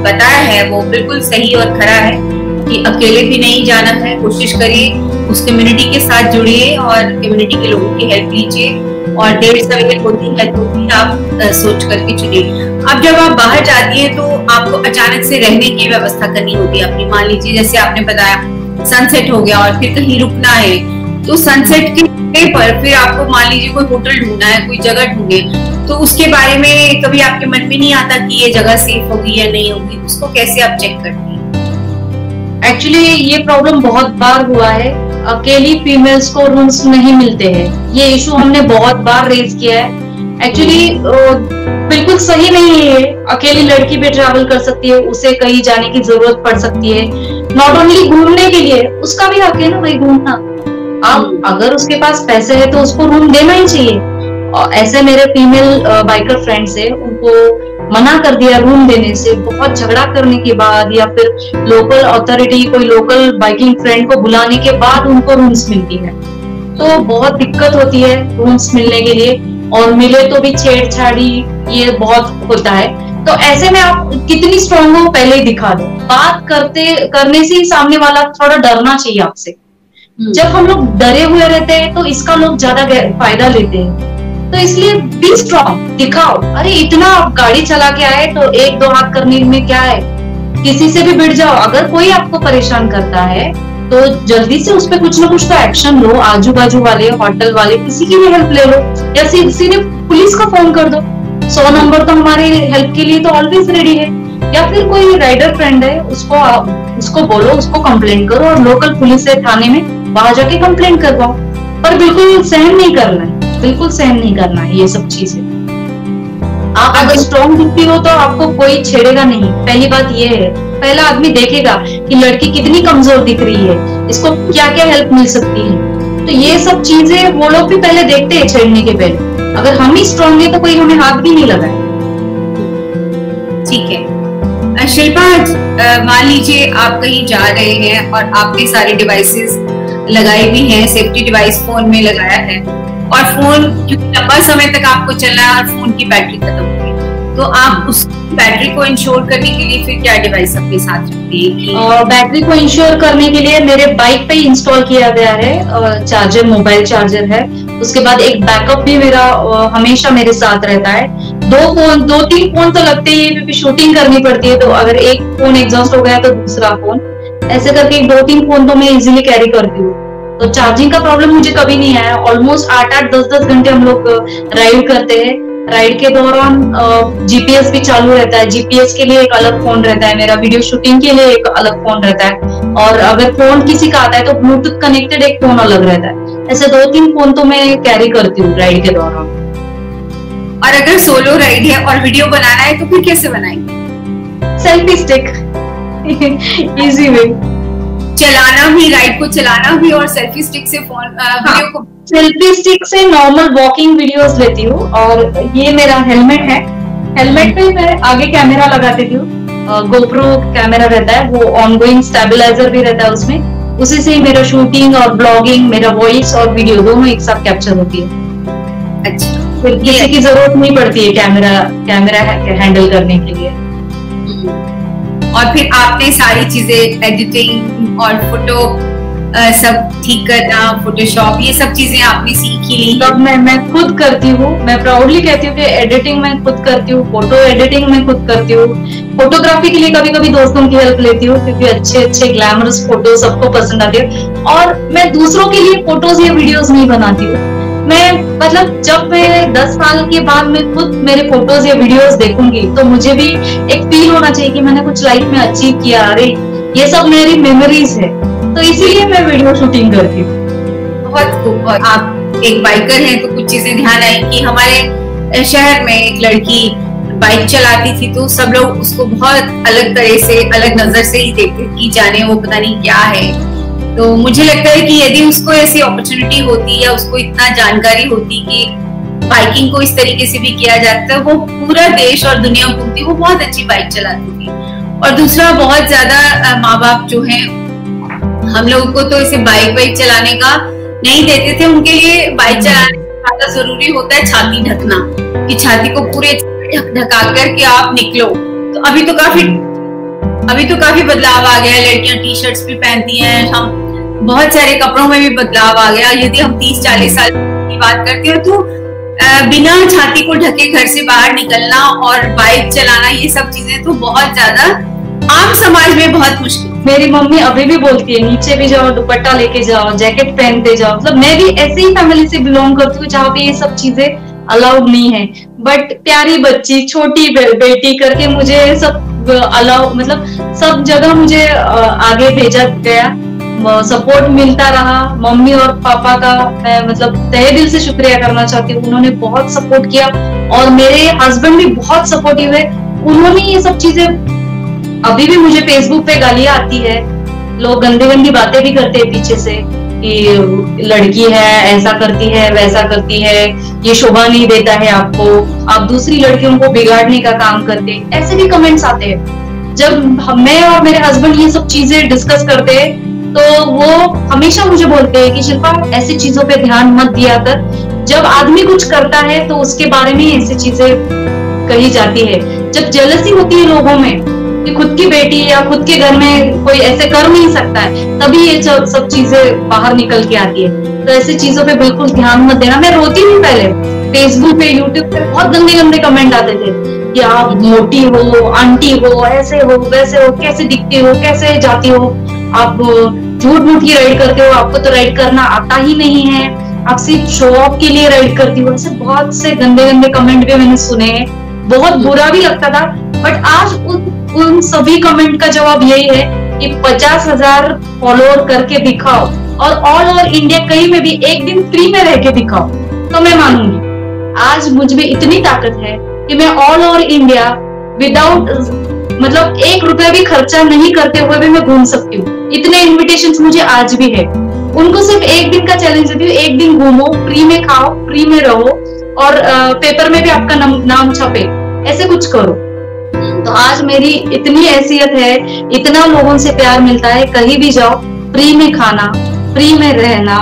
बताया है वो बिल्कुल सही और खरा है कि अकेले भी नहीं जाना है। कोशिश करिए उस कम्युनिटी के साथ जुड़िए और कम्युनिटी के लोगों की हेल्प लीजिए, और देर सवेर होती है तो भी आप सोच करके चुनिए। अब जब आप बाहर जाती है तो आपको अचानक से रहने की व्यवस्था करनी होती है अपनी। मान लीजिए जैसे आपने बताया सनसेट हो गया और फिर कहीं रुकना है, तो सनसेट के पर फिर आपको मान लीजिए कोई होटल ढूंढना है, कोई जगह ढूंढे, तो उसके बारे में कभी आपके मन में नहीं आता कि ये जगह सेफ होगी या नहीं होगी, उसको कैसे आप चेक करती हैं? एक्चुअली ये प्रॉब्लम बहुत बार हुआ है, अकेली फीमेल्स को रूम्स नहीं मिलते हैं। ये इशू हमने बहुत बार रेज किया है। एक्चुअली बिल्कुल सही नहीं है। अकेली लड़की भी ट्रैवल कर सकती है, उसे कहीं जाने की जरूरत पड़ सकती है, नॉट ओनली घूमने के लिए, उसका भी हक है ना भाई घूमना। अब अगर उसके पास पैसे है तो उसको रूम देना ही चाहिए। और ऐसे मेरे फीमेल बाइकर फ्रेंड्स है, उनको मना कर दिया रूम देने से, बहुत झगड़ा करने के बाद या फिर लोकल अथॉरिटी, कोई लोकल बाइकिंग फ्रेंड को बुलाने के बाद उनको रूम्स मिलती है। तो बहुत दिक्कत होती है रूम्स मिलने के लिए, और मिले तो भी छेड़छाड़ी ये बहुत होता है। तो ऐसे में आप कितनी स्ट्रांग हो पहले ही दिखा दो। बात करने से ही सामने वाला थोड़ा डरना चाहिए आपसे। जब हम लोग डरे हुए रहते हैं तो इसका लोग ज्यादा फायदा लेते हैं। तो इसलिए बी स्ट्रांग, दिखाओ। अरे इतना आप गाड़ी चला के आए तो एक दो हाथ करने में क्या है, किसी से भी भिड़ जाओ। अगर कोई आपको परेशान करता है तो जल्दी से उस पर कुछ ना कुछ तो एक्शन लो। आजू बाजू वाले, होटल वाले, किसी की भी हेल्प ले लो, या सीधे पुलिस को फोन कर दो। 100 नंबर तो हमारे हेल्प के लिए तो ऑलवेज रेडी है। या फिर कोई राइडर फ्रेंड है, उसको बोलो, उसको कंप्लेंट करो, और लोकल पुलिस है थाने में, वहां जाके कंप्लेंट करवाओ। पर बिल्कुल सहन नहीं करना है, बिल्कुल सहन नहीं करना है ये सब चीजें। आप अगर स्ट्रॉन्ग दिखती हो तो आपको कोई छेड़ेगा नहीं। पहली बात ये है, पहला आदमी देखेगा कि लड़की कितनी कमजोर दिख रही है, इसको क्या क्या हेल्प मिल सकती है। तो ये सब चीजें वो लोग भी पहले देखते हैं छेड़ने के पहले। अगर हम ही स्ट्रॉन्ग है तो कोई हमें हाथ भी नहीं लगाए। ठीक है शिल्पा, मान लीजिए आप कहीं जा रहे हैं और आपने सारे डिवाइसेस लगाए भी हैं, सेफ्टी डिवाइस फोन में लगाया है, और फोन क्योंकि लंबा समय तक आपको चलना है और फोन की बैटरी खत्म हो गई, तो आप उस बैटरी को इंश्योर करने के लिए फिर क्या डिवाइस अपने साथ रखती है? बैटरी को इंश्योर करने के लिए मेरे बाइक पे इंस्टॉल किया गया है चार्जर, मोबाइल चार्जर है। उसके बाद एक बैकअप भी मेरा हमेशा मेरे साथ रहता है। 2-3 फोन तो लगते ही है, क्योंकि शूटिंग करनी पड़ती है। तो अगर एक फोन एग्जॉस्ट हो गया तो दूसरा फोन, ऐसे करके 2-3 फोन तो मैं इजीली कैरी करती हूँ। तो चार्जिंग का प्रॉब्लम मुझे कभी नहीं आया। ऑलमोस्ट 8-8, 10-10 घंटे हम लोग राइड करते हैं। राइड के दौरान जीपीएस भी चालू रहता है। जीपीएस के लिए एक अलग फोन रहता है मेरा, वीडियो शूटिंग के लिए एक अलग फोन रहता है, और अगर फोन किसी का आता है तो ब्लूटूथ कनेक्टेड एक फोन अलग रहता है। ऐसे 2-3 फोन तो मैं कैरी करती हूँ राइड के दौरान। और अगर सोलो राइड है और वीडियो बनाना है तो फिर कैसे बनाएंगे? Selfie stick, easy way. चलाना भी, राइड को चलाना भी, और सेल्फी स्टिक से वीडियो को। सेल्फी स्टिक से नॉर्मल वॉकिंग वीडियोस लेती हूँ, और ये मेरा हेलमेट है। हेलमेट पे मैं आगे कैमरा लगा देती हूँ, गोप्रो कैमरा रहता है, वो ऑनगोइंग स्टेबलाइजर भी रहता है उसमें। उसी से मेरा शूटिंग और ब्लॉगिंग, मेरा वॉइस और वीडियो दोनों एक साथ कैप्चर होती है। अच्छा, फिर किसी की जरूरत नहीं पड़ती है कैमरा हैंडल करने के लिए। और फिर आपने सारी चीजें, एडिटिंग और फोटो सब ठीक करना, फोटोशॉप, ये सब चीजें आपने सीखी ली? तब मैं खुद करती हूँ। मैं प्राउडली कहती हूँ कि एडिटिंग मैं खुद करती हूँ, फोटो एडिटिंग मैं खुद करती हूँ। फोटोग्राफी के लिए कभी कभी दोस्तों की हेल्प लेती हूँ, क्योंकि अच्छे अच्छे ग्लैमरस फोटो सबको पसंद आती है। और मैं दूसरों के लिए फोटोज या वीडियोज नहीं बनाती हूँ। मैं मतलब जब मैं 10 साल के बाद मैं खुद मेरे फोटोज या वीडियोज देखूंगी तो मुझे भी एक फील होना चाहिए कि मैंने कुछ लाइफ में अचीव किया, अरे ये सब मेरी मेमोरीज है। तो इसीलिए मैं वीडियो शूटिंग करती हूँ। बहुत खूब। और आप एक बाइकर हैं तो कुछ चीजें ध्यान आई कि हमारे शहर में एक लड़की बाइक चलाती थी तो सब लोग उसको बहुत अलग तरह से, अलग नजर से ही देखते कि जाने वो पता नहीं क्या है। तो मुझे लगता है कि यदि उसको ऐसी अपॉर्चुनिटी होती या उसको इतना जानकारी होती कि बाइकिंग को इस तरीके से भी किया जाता है, वो पूरा देश और दुनिया घूमती, वो बहुत अच्छी बाइक चलाती थी। और दूसरा, बहुत ज्यादा माँ बाप जो हैं हम लोगों को तो इसे बाइक चलाने का नहीं देते थे। उनके लिए बाइक चलाने ज्यादा जरूरी होता है छाती ढकना, कि छाती को पूरे ढका करके आप निकलो। तो अभी तो काफी बदलाव आ गया है। लड़कियां टी शर्ट्स भी पहनती हैं, हम बहुत सारे कपड़ों में भी बदलाव आ गया। यदि हम 30-40 साल की बात करते हो तो बिना छाती को ढके घर से बाहर निकलना और बाइक चलाना, ये सब चीजें तो बहुत ज्यादा आम समाज में बहुत मुश्किल। मेरी मम्मी अभी भी बोलती है नीचे भी जाओ, दुपट्टा लेके जाओ, जैकेट पहनते जाओ। मतलब मैं भी ऐसे ही फैमिली से बिलोंग करती हूँ जहाँ पे ये सब चीजें अलाउड नहीं है। बट प्यारी बच्ची, छोटी बेटी करके मुझे सब अलाउ, मतलब सब जगह मुझे आगे भेजा गया, सपोर्ट मिलता रहा। मम्मी और पापा का मैं मतलब तहे दिल से शुक्रिया करना चाहती हूँ। उन्होंने बहुत सपोर्ट किया और मेरे हस्बैंड भी बहुत सपोर्टिव है। उन्होंने ये सब चीजें, अभी भी मुझे फेसबुक पे गालियां आती है, लोग गंदी गंदी बातें भी करते हैं पीछे से कि लड़की है, ऐसा करती है, वैसा करती है, ये शोभा नहीं देता है आपको, आप दूसरी लड़कियों को बिगाड़ने का काम करते हैं, ऐसे भी कमेंट्स आते हैं। जब मैं और मेरे हस्बैंड ये सब चीजें डिस्कस करते हैं तो वो हमेशा मुझे बोलते हैं कि शिल्पा, ऐसी चीजों पे ध्यान मत दिया कर। जब आदमी कुछ करता है तो उसके बारे में ऐसी चीजें कही जाती है। जब जेलसी होती है लोगों में कि खुद की बेटी या खुद के घर में कोई ऐसे कर नहीं सकता है, तभी ये सब चीजें बाहर निकल के आती है। तो ऐसी चीजों पे बिल्कुल ध्यान मत देना। मैं रोती थी पहले, फेसबुक पे, यूट्यूब पे बहुत गंदे गंदे कमेंट आते थे कि आप मोटी हो, आंटी हो, ऐसे हो, वैसे हो, कैसे दिखती हो, कैसे जाती हो, आप झूठ मूठ की राइड करते हो, आपको तो राइड करना आता ही नहीं है, आप सिर्फ शो ऑफ के लिए राइड करती हो। ऐसे बहुत से गंदे गंदे कमेंट भी मैंने सुने हैं, बहुत बुरा भी लगता था। बट आज उन सभी कमेंट का जवाब यही है कि 50,000 फॉलोअर करके दिखाओ और ऑल ओवर इंडिया कहीं में भी एक दिन फ्री में रह के दिखाओ तो मैं मानूंगी। आज मुझ में इतनी ताकत है कि मैं ऑल ओवर इंडिया विदाउट मतलब 1 रुपया भी खर्चा नहीं करते हुए भी मैं घूम सकती हूँ। इतने इन्विटेशंस मुझे आज भी है। उनको सिर्फ एक दिन का चैलेंज देती हूँ, एक दिन घूमो, फ्री में खाओ, फ्री में रहो और पेपर में भी आपका नाम छपे, ऐसे कुछ करो। तो आज मेरी इतनी हैसियत है, इतना लोगों से प्यार मिलता है, कहीं भी जाओ फ्री में खाना, फ्री में रहना,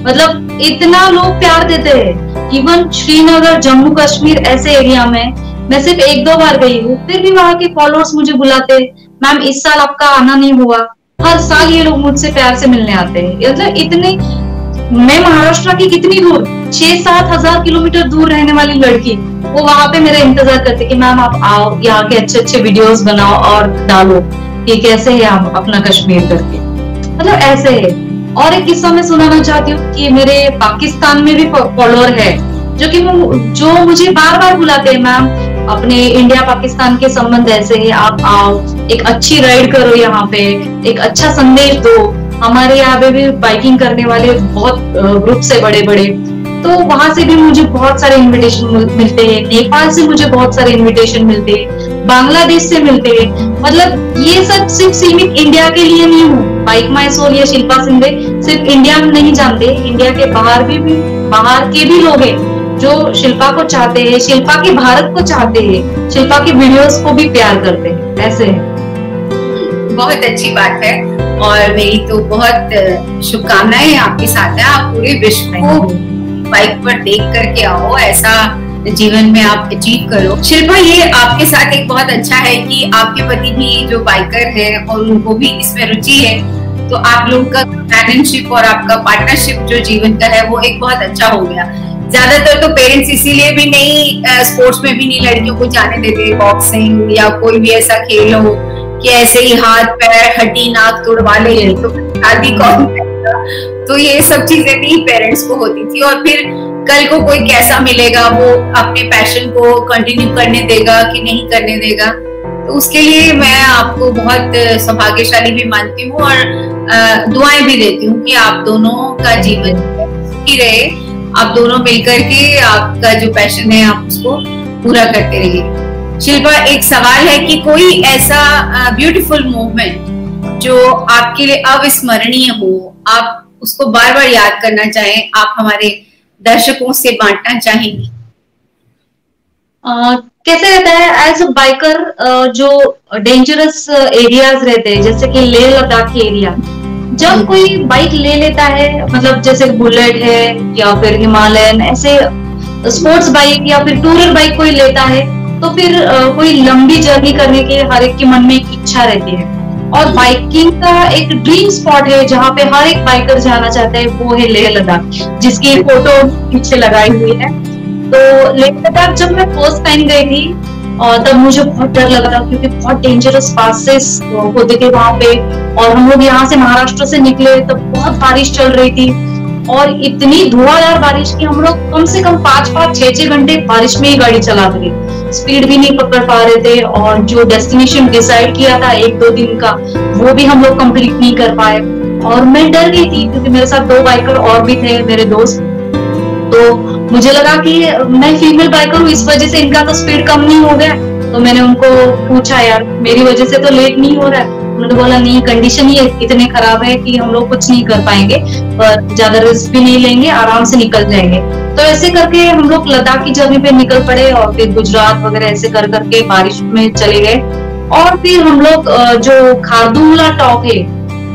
मतलब इतना लोग प्यार देते हैं। इवन श्रीनगर, जम्मू कश्मीर ऐसे एरिया में मैं सिर्फ 1-2 बार गई हूँ, फिर भी वहां के फॉलोअर्स मुझे बुलाते, मैम इस साल आपका आना नहीं हुआ। हर साल ये लोग मुझसे प्यार से मिलने आते हैं। मतलब इतने, मैं महाराष्ट्र की कितनी दूर, 6-7 हजार किलोमीटर दूर रहने वाली लड़की, वो वहां पे मेरा इंतजार करते कि मैम आप आओ, यहाँ के अच्छे अच्छे वीडियोस बनाओ और डालो कि कैसे है हम अपना कश्मीर करके। मतलब ऐसे है। और एक किस्सा मैं सुनाना चाहती हूँ कि मेरे पाकिस्तान में भी फॉलोअर है जो मुझे बार बार बुलाते हैं, मैम अपने इंडिया पाकिस्तान के संबंध ऐसे है, आप आओ, एक अच्छी राइड करो, यहाँ पे एक अच्छा संदेश दो। हमारे यहाँ पे भी बाइकिंग करने वाले बहुत ग्रुप्स है बड़े बड़े, तो वहां से भी मुझे बहुत सारे इनविटेशन मिलते हैं, नेपाल से मुझे बहुत सारे इनविटेशन मिलते हैं, बांग्लादेश से मिलते हैं। मतलब ये सब सिर्फ सीमित इंडिया के लिए नहीं हूँ। बाइक माय सोल या शिल्पा शिंदे सिर्फ इंडिया में नहीं जानते, इंडिया के बाहर के भी लोग हैं जो शिल्पा को चाहते हैं, शिल्पा के भारत को चाहते हैं, शिल्पा की वीडियोस को भी प्यार करते हैं। ऐसे है। बहुत अच्छी बात है और मेरी तो बहुत शुभकामनाएं आपके साथ है। आप पूरे विश्व को बाइक पर देख करके आओ, ऐसा जीवन में आप अचीव करो। शिल्पा, ये आपके साथ एक बहुत अच्छा है कि आपके पति भी जो बाइकर है और उनको भी इसमें रुचि है, तो आप लोग का कंपेनियनशिप और आपका पार्टनरशिप जो जीवन का है वो एक बहुत अच्छा हो गया। ज्यादातर तो पेरेंट्स इसीलिए भी नहीं स्पोर्ट्स में भी नहीं लड़कियों को जाने देते, बॉक्सिंग या कोई भी ऐसा खेल हो कि ऐसे ही हाथ पैर हड्डी नाक तोड़वा ले तो शादी कौन करेगा। तो ये सब चीजें भी पेरेंट्स को होती थी और फिर कल को कोई कैसा मिलेगा, वो अपने पैशन को कंटिन्यू करने देगा कि नहीं करने देगा। तो उसके लिए मैं आपको बहुत सौभाग्यशाली भी मानती हूँ और दुआएं भी देती हूँ कि आप दोनों का जीवन सुखी रहे, आप दोनों मिलकर के आपका जो पैशन है आप उसको पूरा करते रहिए। शिल्पा, एक सवाल है कि कोई ऐसा ब्यूटीफुल मूवमेंट जो आपके लिए अविस्मरणीय हो, आप उसको बार बार याद करना चाहें, आप हमारे दर्शकों से बांटना चाहेंगी? कैसे रहता है एज अ बाइकर, जो डेंजरस एरियाज रहते हैं जैसे कि लेह लद्दाख एरिया, जब कोई बाइक ले लेता है, मतलब जैसे बुलेट है या फिर हिमालयन, ऐसे स्पोर्ट्स बाइक या फिर टूरर बाइक कोई लेता है, तो फिर कोई लंबी जर्नी करने के हर एक के मन में एक इच्छा रहती है। और बाइकिंग का एक ड्रीम स्पॉट है जहाँ पे हर एक बाइकर जाना चाहता है, वो है लेह लद्दाख, जिसकी फोटो पीछे लगाई हुई है। तो लेह लद्दाख जब मैं फर्स्ट टाइम गई थी तब मुझे बहुत डर लगा था, क्योंकि बहुत डेंजरस पासेस होते थे वहां पे। और हम लोग यहाँ से महाराष्ट्र से निकले तब बहुत बारिश चल रही थी और इतनी धुआंधार बारिश की हम लोग कम से कम 5-5, 6-6 घंटे बारिश में ही गाड़ी चला रहे, स्पीड भी नहीं पकड़ पा रहे थे। और जो डेस्टिनेशन डिसाइड किया था 1-2 दिन का, वो भी हम लोग कंप्लीट नहीं कर पाए। और मैं डर गई थी क्योंकि मेरे साथ 2 बाइकर और भी थे, मेरे दोस्त। तो मुझे लगा कि मैं फीमेल बाइकर हूँ, इस वजह से इनका तो स्पीड कम नहीं हो गया। तो मैंने उनको पूछा, यार मेरी वजह से तो लेट नहीं हो रहा है? उन्होंने बोला नहीं, कंडीशन ही इतने खराब है कि हम लोग कुछ नहीं कर पाएंगे, पर ज्यादा रिस्क भी नहीं लेंगे, आराम से निकल जाएंगे। तो ऐसे करके हम लोग लद्दाख की जर्नी पे निकल पड़े और फिर गुजरात वगैरह ऐसे कर करके बारिश में चले गए। और फिर हम लोग जो खारदुंगला टॉप है,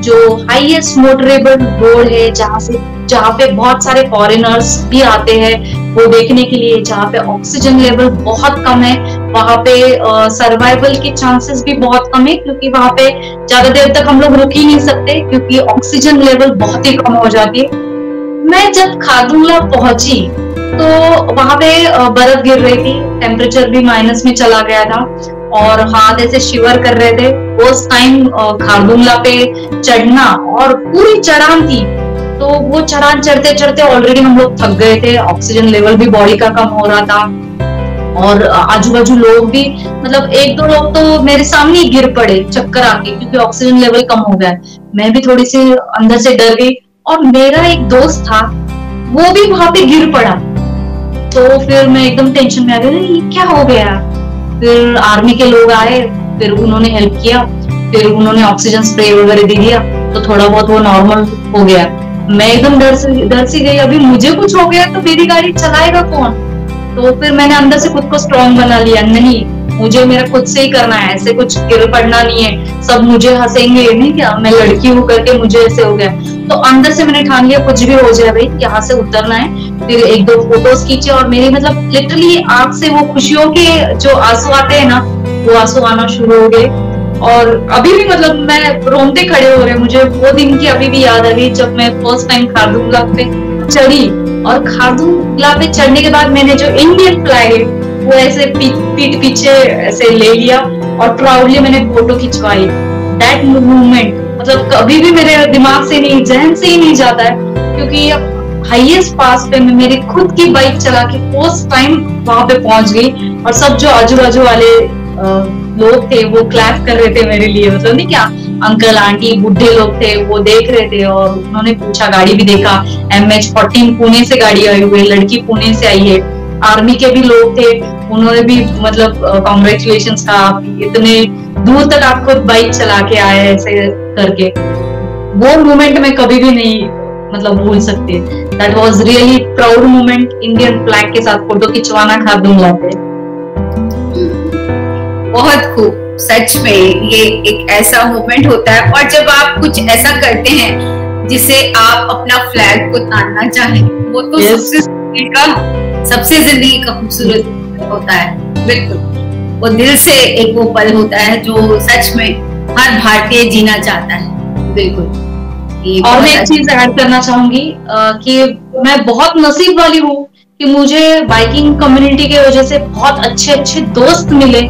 जो हाईएस्ट मोटरेबल रोड है, जहाँ पे बहुत सारे फॉरेनर्स भी आते हैं वो देखने के लिए, जहाँ पे ऑक्सीजन लेवल बहुत कम है, वहाँ पे सर्वाइवल के चांसेस भी बहुत कम है, क्योंकि वहाँ पे ज्यादा देर तक हम लोग रुक ही नहीं सकते क्योंकि ऑक्सीजन लेवल बहुत ही कम हो जाती है। मैं जब खारदुंगला पहुंची तो वहां पे बर्फ गिर रही थी, टेम्परेचर भी माइनस में चला गया था और हाथ ऐसे शिवर कर रहे थे। उस टाइम खारदुंगला पे चढ़ना और पूरी चढ़ान थी, तो वो चढ़ान चढ़ते चढ़ते ऑलरेडी हम लोग थक गए थे, ऑक्सीजन लेवल भी बॉडी का कम हो रहा था। और आजू बाजू लोग भी, मतलब 1-2 लोग तो मेरे सामने ही गिर पड़े चक्कर आके, क्योंकि ऑक्सीजन लेवल कम हो गया। मैं भी थोड़ी सी अंदर से डर गई और मेरा एक दोस्त था वो भी वहां पे गिर पड़ा। तो फिर मैं एकदम टेंशन में आ गई, ये क्या हो गया। फिर आर्मी के लोग आए, फिर उन्होंने हेल्प किया, फिर उन्होंने ऑक्सीजन स्प्रे वगैरह दे दिया, तो थोड़ा बहुत वो नॉर्मल हो गया। मैं एकदम डर सी गई, अभी मुझे कुछ हो गया तो मेरी गाड़ी चलाएगा कौन। तो फिर मैंने अंदर से खुद को स्ट्रॉन्ग बना लिया, नहीं मुझे मेरा खुद से ही करना है, ऐसे कुछ गिर पड़ना नहीं है, सब मुझे हंसेंगे नहीं क्या, मैं लड़की हूँ करके मुझे ऐसे हो गया। तो अंदर से मैंने ठान लिया कुछ भी हो जाए भाई, यहाँ से उतरना है। फिर 1-2 फोटोज खींचे और मेरी मतलब लिटरली आंख से वो खुशियों के जो आंसू आते हैं ना, वो आंसू आना शुरू हो गए। और अभी भी मतलब मैं रोंगटे खड़े हो रहे, मुझे वो दिन की अभी भी याद आ गई जब मैं फर्स्ट टाइम खारदुंगला पे चढ़ी। और खारदुंगला पे चढ़ने के बाद मैंने जो इंडियन फ्लैग है वो ऐसे पीठ पीछे ऐसे ले लिया और प्राउडली मैंने फोटो खिंचवाई। दैट मूवमेंट मतलब कभी भी मेरे दिमाग से नहीं, जहन से ही नहीं जाता है, क्योंकि हाईएस्ट पास पे मैं मेरी खुद की बाइक चला के फर्स्ट टाइम वहां पे पहुंच गई। और सब जो आजू बाजू वाले लोग थे वो क्लैप कर रहे थे मेरे लिए, मतलब नहीं क्या, अंकल आंटी बुढ़े लोग थे वो देख रहे थे और उन्होंने पूछा, गाड़ी भी देखा, MH14 पुणे से गाड़ी आई हुई है, लड़की पुणे से आई है। आर्मी के भी लोग थे, उन्होंने भी मतलब कॉन्ग्रेचुलेशंस कहा, इतने दूर तक आप खुद बाइक चला के आए ऐसे करके। वो मोमेंट में कभी भी नहीं मतलब भूल सकते। That was really proud moment. Indian flag के साथ फोटो खिंचवाना खा दूंगा पे। बहुत खूब, सच में ये एक ऐसा मोमेंट होता है। और जब आप कुछ ऐसा करते हैं जिसे आप अपना फ्लैग को तानना चाहें, वो तो सबसे जिंदगी का खूबसूरत होता है। बिल्कुल, वो दिल से एक वो पल होता है जो सच में हर भारतीय जीना चाहता है। बिल्कुल। और मैं एक चीज ऐड करना चाहूंगी कि मैं बहुत नसीब वाली हूँ कि मुझे बाइकिंग कम्युनिटी के वजह से बहुत अच्छे अच्छे दोस्त मिले।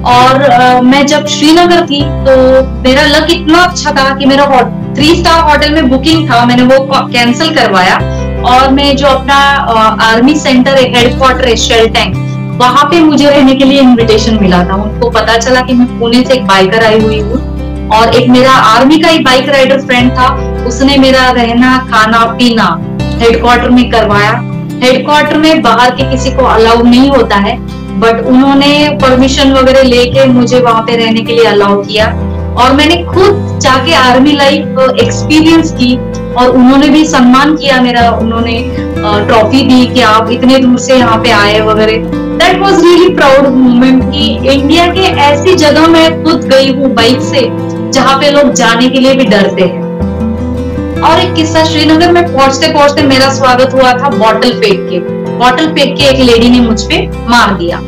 और मैं जब श्रीनगर थी तो मेरा लक इतना अच्छा था कि मेरा 3 स्टार होटल में बुकिंग था, मैंने वो कैंसिल करवाया और मैं जो अपना आर्मी सेंटर है, हेडक्वार्टर है शेल्टैंग, वहां पे मुझे रहने के लिए इनविटेशन मिला था। उनको पता चला कि मैं पुणे से एक बाइकर आई हुई हूँ और एक मेरा आर्मी का ही बाइक राइडर फ्रेंड था, उसने मेरा रहना खाना पीना हेडक्वार्टर में करवाया। हेडक्वार्टर में बाहर के किसी को अलाउ नहीं होता है, बट उन्होंने परमिशन वगैरह लेके मुझे वहां पे रहने के लिए अलाउ किया और मैंने खुद जाके आर्मी लाइफ एक्सपीरियंस की और उन्होंने भी सम्मान किया मेरा। उन्होंने ट्रॉफी दी कि आप इतने दूर से यहाँ पे आए वगैरह। That was really proud moment कि इंडिया के ऐसी जगह मैं खुद गई हूँ बाइक से जहाँ पे लोग जाने के लिए भी डरते हैं। और एक किस्सा, श्रीनगर में पहुंचते पहुंचते मेरा स्वागत हुआ था बॉटल फेंक के एक लेडी ने मुझ पे मार दिया।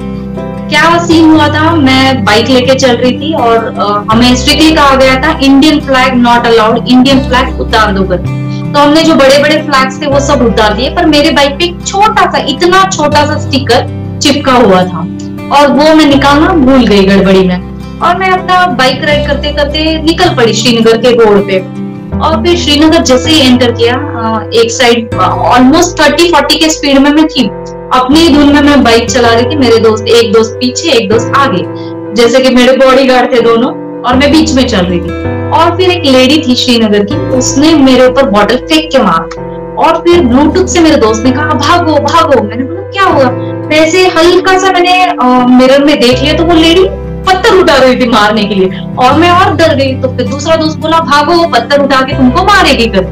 क्या सीन हुआ था, मैं बाइक लेके चल रही थी और हमें स्ट्रिक्टली कहा गया था Indian flag not allowed, Indian flag उतार दो कर। तो हमने जो बड़े बड़े फ्लैग्स थे वो सब उतार दिए, पर मेरे बाइक पे एक छोटा सा, इतना छोटा सा स्टिकर चिपका हुआ था और वो मैं निकालना भूल गई गड़बड़ी में। और मैं अपना बाइक राइड करते करते निकल पड़ी श्रीनगर के रोड पे। और फिर श्रीनगर जैसे ही एंटर किया, एक साइड ऑलमोस्ट 30-40 के स्पीड में मैं थी, अपनी ही धुन में मैं बाइक चला रही थी। मेरे दोस्त, एक दोस्त पीछे एक दोस्त आगे, जैसे कि मेरे बॉडीगार्ड थे दोनों, और मैं बीच में चल रही थी। और फिर एक लेडी थी श्रीनगर की, उसने मेरे ऊपर बॉटल फेंक के मारा और फिर ब्लूटूथ से मेरे दोस्त ने कहा भागो भागो। मैंने बोला क्या हुआ, वैसे हल्का सा मैंने मिरर में देख लिया तो वो लेडी पत्थर उठा रही थी मारने के लिए और मैं और डर गई। तो फिर दूसरा दोस्त बोला भागो, पत्थर उठा के तुमको मारेगी कर।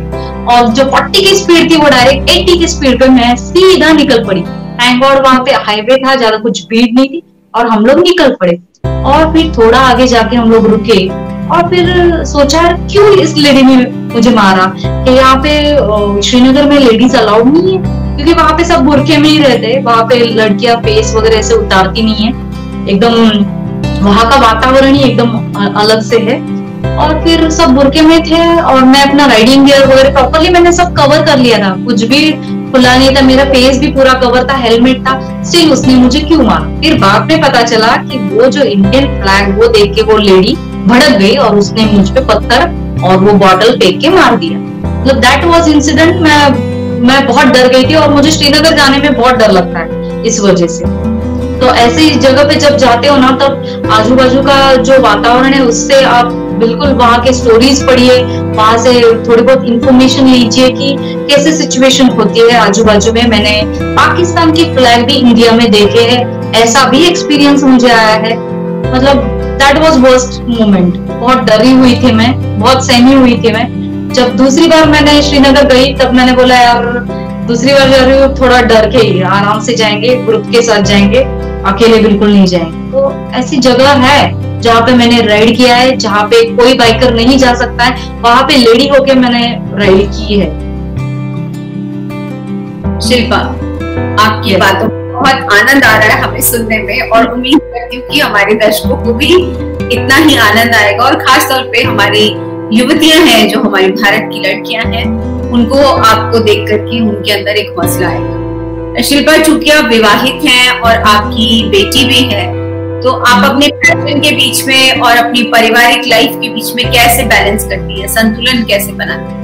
और जो 40 की स्पीड थी वो डायरेक्ट 80 की स्पीड पे मैं सीधा निकल पड़ी। थैंक गॉड वहां पे हाईवे था, ज्यादा कुछ भीड़ नहीं थी और हम लोग निकल पड़े। और फिर थोड़ा आगे जाके हम लोग रुके और फिर सोचा क्यों इस लेडी ने मुझे मारा, कि यहाँ पे श्रीनगर में लेडीज अलाउड नहीं है, क्योंकि वहां पे सब बुरखे में ही रहते, वहां पे लड़कियां फेस वगैरह ऐसे उतारती नहीं है, एकदम वहां का वातावरण ही एकदम अलग से है। और फिर सब बुरके में थे और मैं अपना राइडिंग गियर वगैरह प्रॉपर्ली मैंने सब कवर कर लिया था, कुछ भी खुला नहीं था, मेरा फेस भी पूरा कवर था, हेलमेट था, स्टिल उसने मुझे क्यों मारा। फिर बाद में पता चला कि वो जो इंडियन फ्लैग वो देख के वो लेडी भड़क गई और उसने मुझ पे पत्थर और वो बॉटल फेंक के मार दिया। मतलब दैट वाज इंसिडेंट। मैं बहुत डर गई थी और मुझे श्रीनगर जाने में बहुत डर लगता है इस वजह से। तो ऐसी जगह पे जब जाते हो ना, तब आजू बाजू का जो वातावरण है उससे आप बिल्कुल वहां के स्टोरीज पढ़िए, वहां से थोड़ी बहुत इंफॉर्मेशन लीजिए कि कैसे सिचुएशन होती है आजू बाजू में। मैंने पाकिस्तान की फ्लैग भी इंडिया में देखे हैं, ऐसा भी एक्सपीरियंस मुझे आया है। मतलब दैट वाज वर्स्ट मोमेंट। बहुत डरी हुई थी मैं, बहुत सहमी हुई थी मैं। जब दूसरी बार मैंने श्रीनगर गई तब मैंने बोला यार दूसरी बार जा रही हूँ, थोड़ा डर के ही, आराम से जाएंगे, ग्रुप के साथ जाएंगे, अकेले बिल्कुल नहीं जाएंगे। तो ऐसी जगह है जहाँ पे मैंने राइड किया है, जहाँ पे कोई बाइकर नहीं जा सकता है, वहां पे लेडी होके मैंने राइड की है। शिल्पा, आपकी बातों में बहुत आनंद आ रहा है हमें सुनने में और उम्मीद करती हूँ कि हमारे दर्शकों को भी इतना ही आनंद आएगा। और खास तौर पे हमारी युवतियां हैं, जो हमारी भारत की लड़कियां हैं, उनको आपको देख करके उनके अंदर एक हौसला आएगा। शिल्पा, चूंकि आप विवाहित हैं और आपकी बेटी भी है, तो आप अपने पैशन के बीच में और अपनी पारिवारिक लाइफ के बीच में कैसे बैलेंस करती है, संतुलन कैसे बनाती है?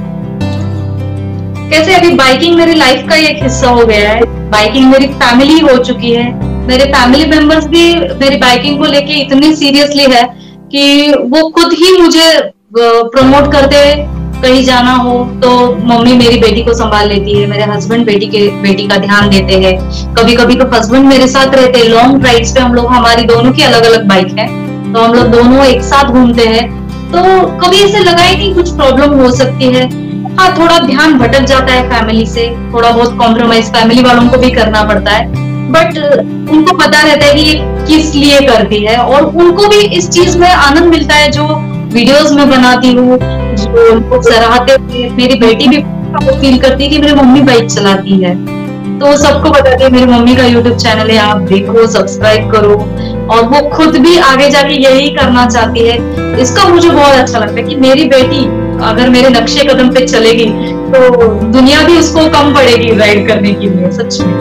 कैसे, अभी बाइकिंग मेरी लाइफ का एक हिस्सा हो गया है, बाइकिंग मेरी फैमिली हो चुकी है। मेरे फैमिली मेंबर्स भी मेरी बाइकिंग को लेके इतने सीरियसली है कि वो खुद ही मुझे प्रमोट करते कहीं जाना हो तो मम्मी मेरी बेटी को संभाल लेती है, मेरे हस्बैंड बेटी का ध्यान देते हैं। कभी कभी तो हस्बैंड मेरे साथ रहते हैं। लॉन्ग ड्राइव्स पे हम लोग, हमारी दोनों की अलग अलग बाइक है, तो हम लोग दोनों एक साथ घूमते हैं। तो कभी ऐसे लगा ही नहीं कुछ प्रॉब्लम हो सकती है। हाँ, थोड़ा ध्यान भटक जाता है फैमिली से, थोड़ा बहुत कॉम्प्रोमाइज फैमिली वालों को भी करना पड़ता है, बट उनको पता रहता है कि ये किस लिए करती है, और उनको भी इस चीज में आनंद मिलता है जो वीडियोस में बनाती हूँ, जो उनको सराहते हुए मेरी बेटी भी फील करती है कि मेरी मम्मी बाइक चलाती है। तो सबको बताती है मेरी मम्मी का यूट्यूब चैनल है, आप देखो, सब्सक्राइब करो, और वो खुद भी आगे जाके यही करना चाहती है। इसका मुझे बहुत अच्छा लगता है कि मेरी बेटी अगर मेरे नक्शे कदम पे चलेगी तो दुनिया भी उसको कम पड़ेगी राइड करने के लिए। सच में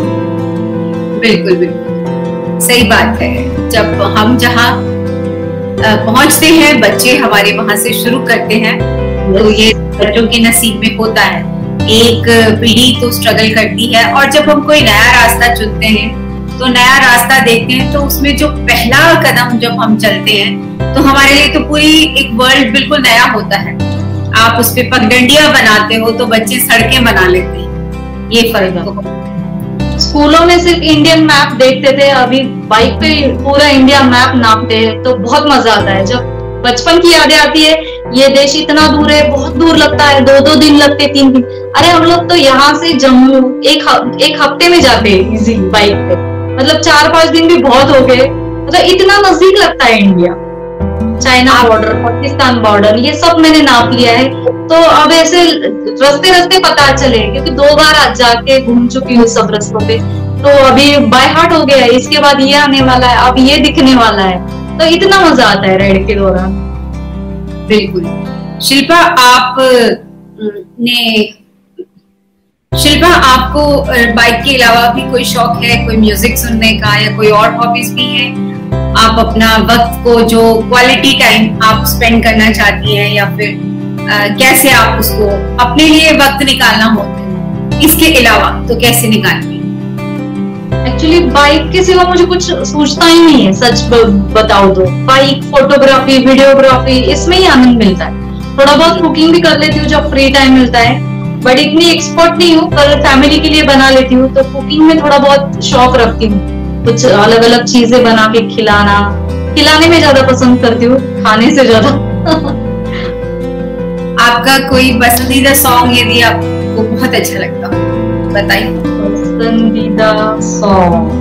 बिल्कुल बिल्कुल सही बात है। जब हम जहाँ पहुंचते हैं, बच्चे हमारे वहां से शुरू करते हैं, तो ये बच्चों के नसीब में होता है। एक पीढ़ी तो स्ट्रगल करती है, और जब हम कोई नया रास्ता चुनते हैं, तो नया रास्ता देखते हैं, तो उसमें जो पहला कदम जब हम चलते हैं, तो हमारे लिए तो पूरी एक वर्ल्ड बिल्कुल नया होता है। आप उस पे पगडंडियां बनाते हो तो बच्चे सड़कें बना लेते हैं। ये फर्क है। स्कूलों में सिर्फ इंडियन मैप देखते थे, अभी बाइक पे पूरा इंडिया मैप नापते हैं, तो बहुत मजा आता है। जब बचपन की यादें आती है, ये देश इतना दूर है, बहुत दूर लगता है, 2-2 दिन लगते, 3 दिन। अरे हम लोग तो यहाँ से जम्मू एक हफ्ते में जाते हैं इजी बाइक पे, मतलब 4-5 दिन भी बहुत हो गए, मतलब इतना नजदीक लगता है India. China border, Pakistan border, ये सब मैंने नाप लिया है। तो अब ऐसे रास्ते रास्ते पता चले, क्योंकि 2 बार आज जाके घूम चुकी हूँ सब रास्तों पे, तो अभी बाय हार्ट हो गया है। इसके बाद ये आने वाला है, अब ये दिखने वाला है, तो इतना मजा आता है राइड के दौरान। बिल्कुल। शिल्पा, आपको बाइक के अलावा भी कोई शौक है, कोई म्यूजिक सुनने का, या कोई और हॉबीज भी है? आप अपना वक्त को, जो क्वालिटी टाइम आप स्पेंड करना चाहती हैं, या फिर कैसे आप उसको अपने लिए वक्त निकालना होता है, इसके अलावा तो कैसे निकालती हैं? एक्चुअली बाइक के सिवा मुझे कुछ सोचता ही नहीं है, सच बताओ तो। बाइक, फोटोग्राफी, वीडियोग्राफी, इसमें ही आनंद मिलता है। थोड़ा बहुत कुकिंग भी कर लेती हूँ जब फ्री टाइम मिलता है, बट इतनी एक्सपर्ट नहीं हूँ, पर फैमिली के लिए बना लेती हूँ। तो कुकिंग में थोड़ा बहुत शौक रखती हूँ, कुछ अलग अलग चीजें बना के खिलाने में ज्यादा पसंद करती हूँ, खाने से ज्यादा। आपका कोई पसंदीदा सॉन्ग यदि आपको बहुत अच्छा लगता हो, बताइए। पसंदीदा सॉन्ग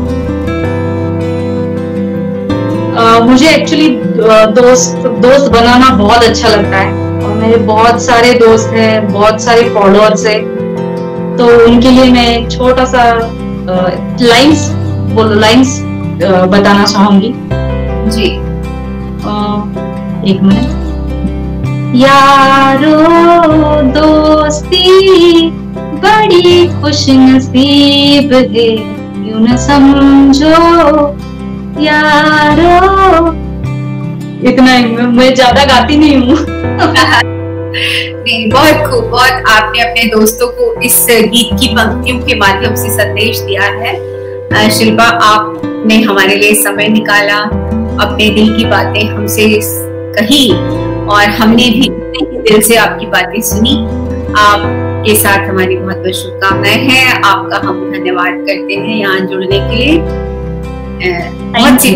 मुझे एक्चुअली दोस्त बनाना बहुत अच्छा लगता है, और मेरे बहुत सारे दोस्त हैं, बहुत सारे फॉलोअर्स हैं, तो उनके लिए मैं एक छोटा सा लाइंस बताना चाहूंगी जी। 1 मिनट। यारो दोस्ती बड़ी खुशनसीब है, यूं न समझो यारो। इतना ही, मैं ज्यादा गाती नहीं हूँ। नहीं, बहुत खूब। बहुत आपने अपने दोस्तों को इस गीत की पंक्तियों के माध्यम से संदेश दिया है। शिल्पा, आपने हमारे लिए समय निकाला, अपने दिल की बातें हमसे कही, और हमने भी दिल से आपकी बातें सुनी। आपके साथ हमारी बहुत बहुत शुभकामनाएं हैं। आपका हम धन्यवाद करते हैं यहाँ जुड़ने के लिए। बहुत सी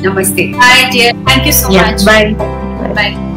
नमस्ते। Bye dear, thank you so much. Bye bye.